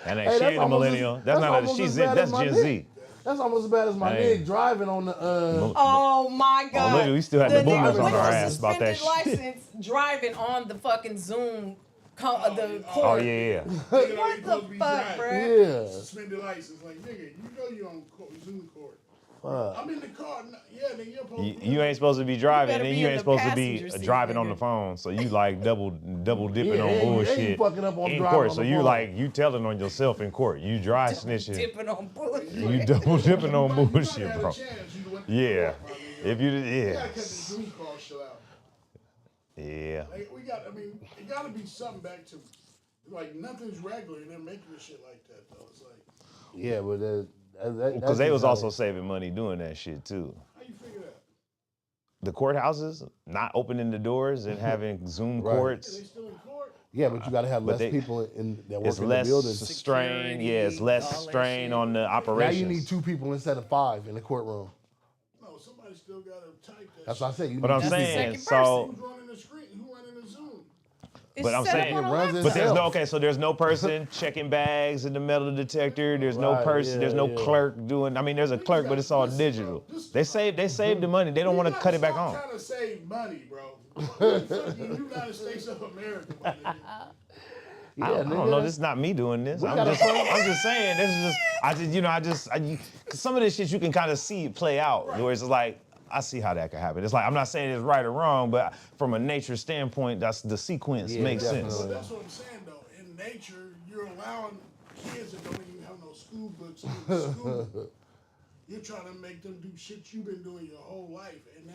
Speaker 7: And then she ain't a millennial. That's not a. She's that's Gen Z.
Speaker 2: That's almost as bad as my nigga driving on the.
Speaker 6: Oh my God!
Speaker 7: Oh, look, we still had the boomers on our ass about that
Speaker 6: suspended
Speaker 7: shit.
Speaker 6: license driving on the fucking Zoom, the court.
Speaker 7: Oh yeah.
Speaker 6: What the fuck, bro?
Speaker 2: Yeah.
Speaker 3: Suspended license, like nigga, you know you on Zoom court.
Speaker 2: Fuck.
Speaker 3: I'm in the car. Yeah, nigga, you're supposed to.
Speaker 7: You ain't supposed to be driving,
Speaker 6: better
Speaker 7: and
Speaker 6: be
Speaker 7: you
Speaker 6: in
Speaker 7: ain't
Speaker 6: the
Speaker 7: supposed to be
Speaker 6: passenger seat,
Speaker 7: driving on
Speaker 6: nigga.
Speaker 7: the phone. So you like double dipping on
Speaker 2: and
Speaker 7: bullshit
Speaker 2: you fucking up on
Speaker 7: in
Speaker 2: driving
Speaker 7: court.
Speaker 2: on
Speaker 7: So
Speaker 2: the
Speaker 7: you
Speaker 2: phone.
Speaker 7: like you telling on yourself in court. You dry snitching.
Speaker 6: Dipping on bullshit.
Speaker 7: You double dipping on bullshit,
Speaker 3: had a
Speaker 7: bro.
Speaker 3: chance, you went to
Speaker 7: Yeah.
Speaker 3: court, my nigga.
Speaker 7: If you
Speaker 3: You
Speaker 7: yeah.
Speaker 3: gotta cut the Zoom call shit out.
Speaker 7: Yeah.
Speaker 3: Like, it gotta be something back to, like, nothing's regular, and they're making this shit like that, though. It's like,
Speaker 2: Yeah, but
Speaker 7: Because they was also saving money doing that shit too.
Speaker 3: how you figure that?
Speaker 7: The courthouses not opening the doors and having Zoom
Speaker 2: Right.
Speaker 7: courts.
Speaker 3: They still in court?
Speaker 2: Yeah, but you got to have less people that work in the building.
Speaker 7: It's less strain. Yeah, it's less strain on the operations.
Speaker 2: Now you need 2 people instead of 5 in the courtroom.
Speaker 3: No, somebody still got to type that.
Speaker 2: That's what I say.
Speaker 7: But I'm saying, so.
Speaker 3: Who's running the screen? Who running the Zoom?
Speaker 7: But I'm saying, but there's no so there's no person checking bags in the metal detector. There's no person. There's no clerk doing. I mean, there's a clerk, but it's all digital. They saved the money. They don't want to cut it back on.
Speaker 3: Trying to save money, bro. The United States of America.
Speaker 7: I don't know. This is not me doing this. I'm just saying. This is just. Cause some of this shit you can kind of see it play out. Where it's like, I see how that could happen. It's like, I'm not saying it's right or wrong, but from a nature standpoint, that's the sequence makes sense.
Speaker 3: But that's what I'm saying, though. In nature, you're allowing kids that don't even have no school books in school. You're trying to make them do shit you've been doing your whole life, and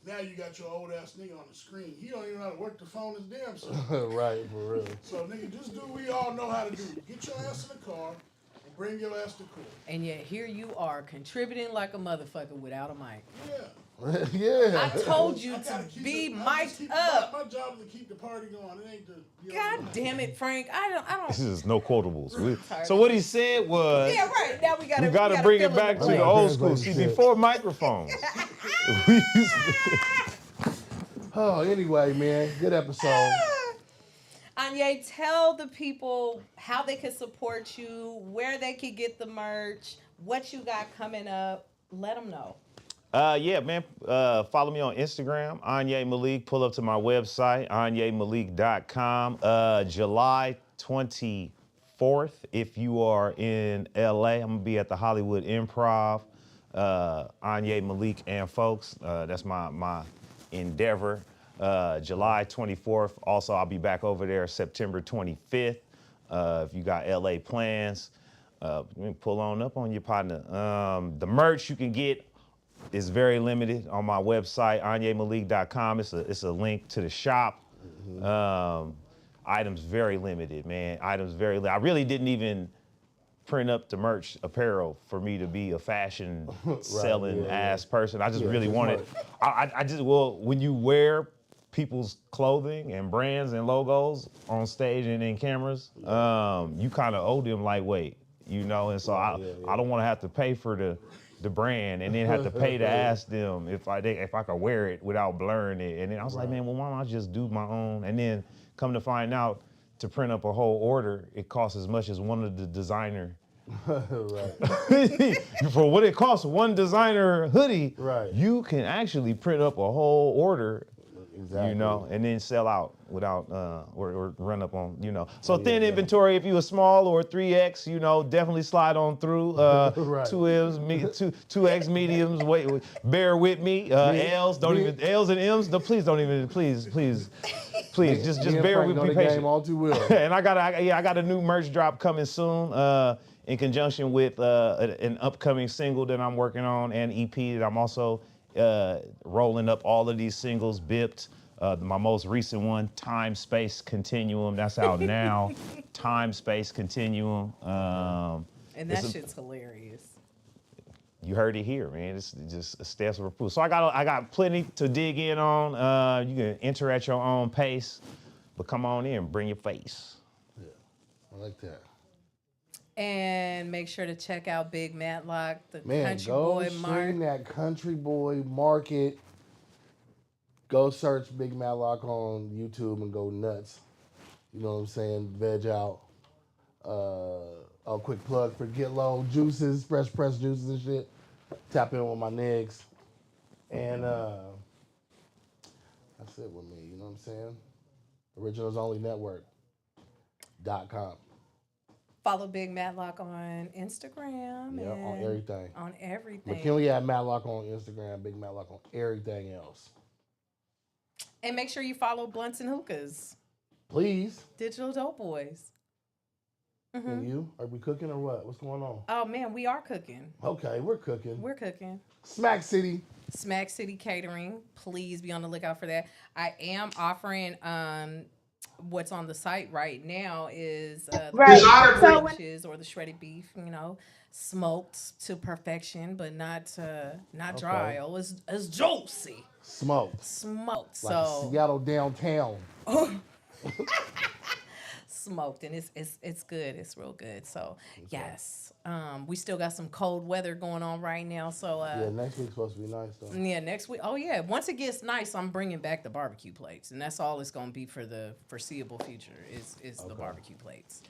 Speaker 3: now you got your old ass nigga on the screen. He don't even know how to work the phone his damn self.
Speaker 2: Right, for real.
Speaker 3: So nigga, just do what we all know how to do. Get your ass in the car and bring your ass to court.
Speaker 6: And yet here you are contributing like a motherfucker without a mic.
Speaker 3: Yeah.
Speaker 2: Yeah.
Speaker 6: I told you to be mic'd up.
Speaker 3: My job is to keep the party going. It ain't the.
Speaker 6: God damn it, Frank! I don't.
Speaker 7: This is no quotables. So what he said was,
Speaker 6: yeah, right. Now we gotta.
Speaker 7: You gotta bring it back to the old school. See, before microphones.
Speaker 2: Oh, anyway, man, good episode.
Speaker 6: Anye, tell the people how they can support you, where they can get the merch, what you got coming up. Let them know.
Speaker 7: Yeah, man. Follow me on Instagram, Anye Malik. Pull up to my website, AnyeMalik.com. July 24th, if you are in LA, I'm gonna be at the Hollywood Improv. Anye Malik and folks. That's my endeavor. July 24th. Also, I'll be back over there September 25th. If you got LA plans, pull on up on your partner. The merch you can get is very limited on my website, AnyeMalik.com. It's a link to the shop. Items very limited, man. Items very limited. I really didn't even print up the merch apparel for me to be a fashion selling ass person. I just really wanted, when you wear people's clothing and brands and logos on stage and in cameras, you kind of owe them lightweight, and so I don't want to have to pay for the brand and then have to pay to ask them if I could wear it without blurring it. And then I was like, man, well, why don't I just do my own? And then come to find out, to print up a whole order, it costs as much as one of the designer. For what it costs, one designer hoodie, you can actually print up a whole order, and then sell out without or run up on, So thin inventory, if you a small or 3X, definitely slide on through. 2X mediums. Wait, bear with me. L's and M's. No, please don't even. Please, just bear with me. Be patient.
Speaker 2: All too well.
Speaker 7: And I got a new merch drop coming soon. In conjunction with an upcoming single that I'm working on and EP that I'm also rolling up all of these singles, bipped. My most recent one, Time Space Continuum, that's out now. Time Space Continuum.
Speaker 6: And that shit's hilarious.
Speaker 7: You heard it here, man. It's just a step of proof. So I got plenty to dig in on. You can enter at your own pace, but come on in, bring your face.
Speaker 2: Yeah, I like that.
Speaker 6: And make sure to check out Big MatLoc, the Country
Speaker 2: go
Speaker 6: Boy
Speaker 2: stream that Country Boy Market. Go search Big MatLoc on YouTube and go nuts. You know what I'm saying? Veg out. A quick plug for Get Low Juices, fresh press juices and shit. Tap in with my niggas. And that's it with me. You know what I'm saying? Originals Only Network.com.
Speaker 6: Follow Big MatLoc on Instagram.
Speaker 2: Yeah, on everything.
Speaker 6: On everything.
Speaker 2: McKinley at MatLoc on Instagram, Big MatLoc on everything else.
Speaker 6: And make sure you follow Blunts and Hookahs.
Speaker 2: Please.
Speaker 6: Digital Dope Boys. Mm-hmm.
Speaker 2: And you? Are we cooking or what? What's going on?
Speaker 6: Oh, man, we are cooking.
Speaker 2: Okay, we're cooking.
Speaker 6: We're cooking.
Speaker 2: Smack City
Speaker 6: Catering. Please be on the lookout for that. I am offering what's on the site right now is sandwiches or the shredded beef, smoked to perfection, but not dry. Oh, it's juicy.
Speaker 2: Smoked.
Speaker 6: Like
Speaker 2: so Seattle downtown.
Speaker 6: Smoked, and it's good. It's real good. So yes, we still got some cold weather going on right now. So
Speaker 2: yeah, next week's supposed to be nice though.
Speaker 6: Yeah, next week. Oh yeah, once it gets nice, I'm bringing back the barbecue plates, and that's all it's gonna be for the foreseeable future. Is the barbecue plates.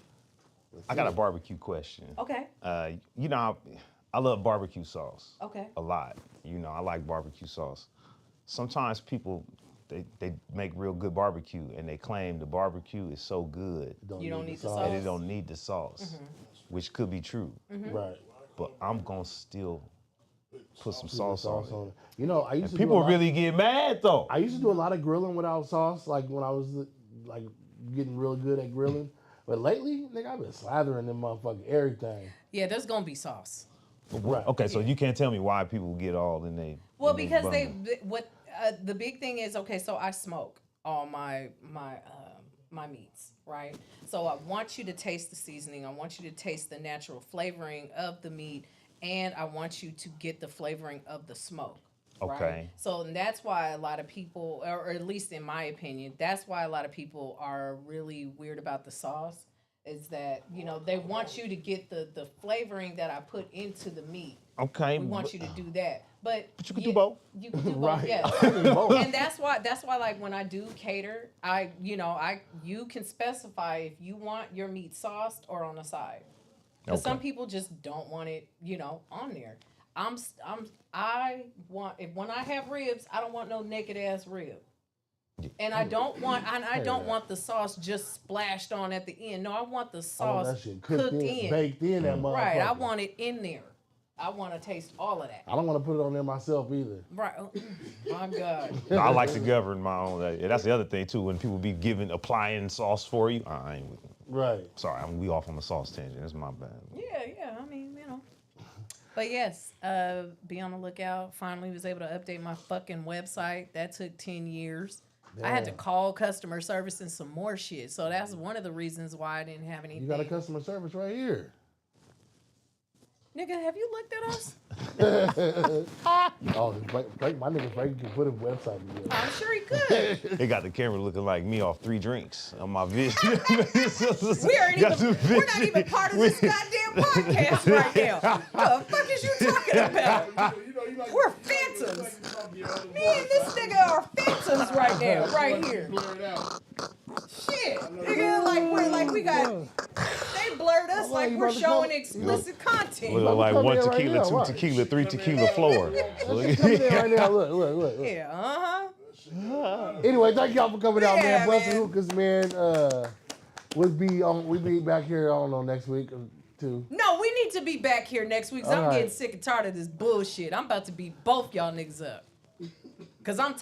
Speaker 7: I got a barbecue question.
Speaker 6: Okay.
Speaker 7: You know, I love barbecue sauce.
Speaker 6: Okay.
Speaker 7: A lot. You know, I like barbecue sauce. Sometimes people, they make real good barbecue and they claim the barbecue is so good.
Speaker 6: You don't need the sauce.
Speaker 7: And they don't need the sauce, which could be true.
Speaker 2: Right.
Speaker 7: But I'm gonna still put some sauce on it.
Speaker 2: You know, I used to
Speaker 7: people really get mad though.
Speaker 2: I used to do a lot of grilling without sauce, like when I was like getting real good at grilling. But lately, nigga, I've been slathering them motherfucking everything.
Speaker 6: Yeah, there's gonna be sauce.
Speaker 2: Right.
Speaker 7: Okay, so you can't tell me why people get all in they.
Speaker 6: Well, because the big thing is, okay, so I smoke all my meats, right? So I want you to taste the seasoning. I want you to taste the natural flavoring of the meat, and I want you to get the flavoring of the smoke.
Speaker 7: Okay.
Speaker 6: Right? So that's why a lot of people, or at least in my opinion, that's why a lot of people are really weird about the sauce. Is that, you know, they want you to get the flavoring that I put into the meat.
Speaker 7: Okay.
Speaker 6: We want you to do that. But
Speaker 7: you can do both.
Speaker 6: You can do both,
Speaker 2: Right.
Speaker 6: yes. And that's why like when I do cater, you can specify if you want your meat sauced or on the side. Because some people just don't want it, on there. When I have ribs, I don't want no naked ass rib. And I don't want the sauce just splashed on at the end. No, I want the sauce
Speaker 2: that shit
Speaker 6: cooked in.
Speaker 2: Baked in that motherfucker.
Speaker 6: Right, I want it in there. I want to taste all of that.
Speaker 2: I don't want to put it on there myself either.
Speaker 6: Right. Oh, my God.
Speaker 7: I like to govern my own. That's the other thing too. When people be applying sauce for you, I ain't with them.
Speaker 2: Right.
Speaker 7: Sorry, we off on the sauce tangent. That's my bad.
Speaker 6: Yeah. I mean, But yes, be on the lookout. Finally was able to update my fucking website. That took 10 years. Damn. I had to call customer service and some more shit. So that's one of the reasons why I didn't have anything.
Speaker 2: You got a customer service right here.
Speaker 6: Nigga, have you looked at us?
Speaker 2: Oh, my nigga Frank can put a website together.
Speaker 6: I'm sure he could.
Speaker 7: They got the camera looking like me off 3 drinks on my vision.
Speaker 6: We're not even part of this goddamn podcast right now. The fuck is you talking about? We're phantoms. Me and this nigga are phantoms right now, right here. Shit, nigga, they blurred us like we're showing explicit content.
Speaker 7: Look like 1 tequila,
Speaker 2: now,
Speaker 7: 2
Speaker 2: what?
Speaker 7: tequila, 3 tequila floor.
Speaker 2: Coming in right now, look.
Speaker 6: Yeah,
Speaker 2: Anyway, thank y'all for coming out, man. BluntsNHookahs, man. We'll be back here, I don't know, next week or 2.
Speaker 6: No, we need to be back here next week because I'm getting sick and tired of this bullshit. I'm about to beat both y'all niggas up. Because I'm tired.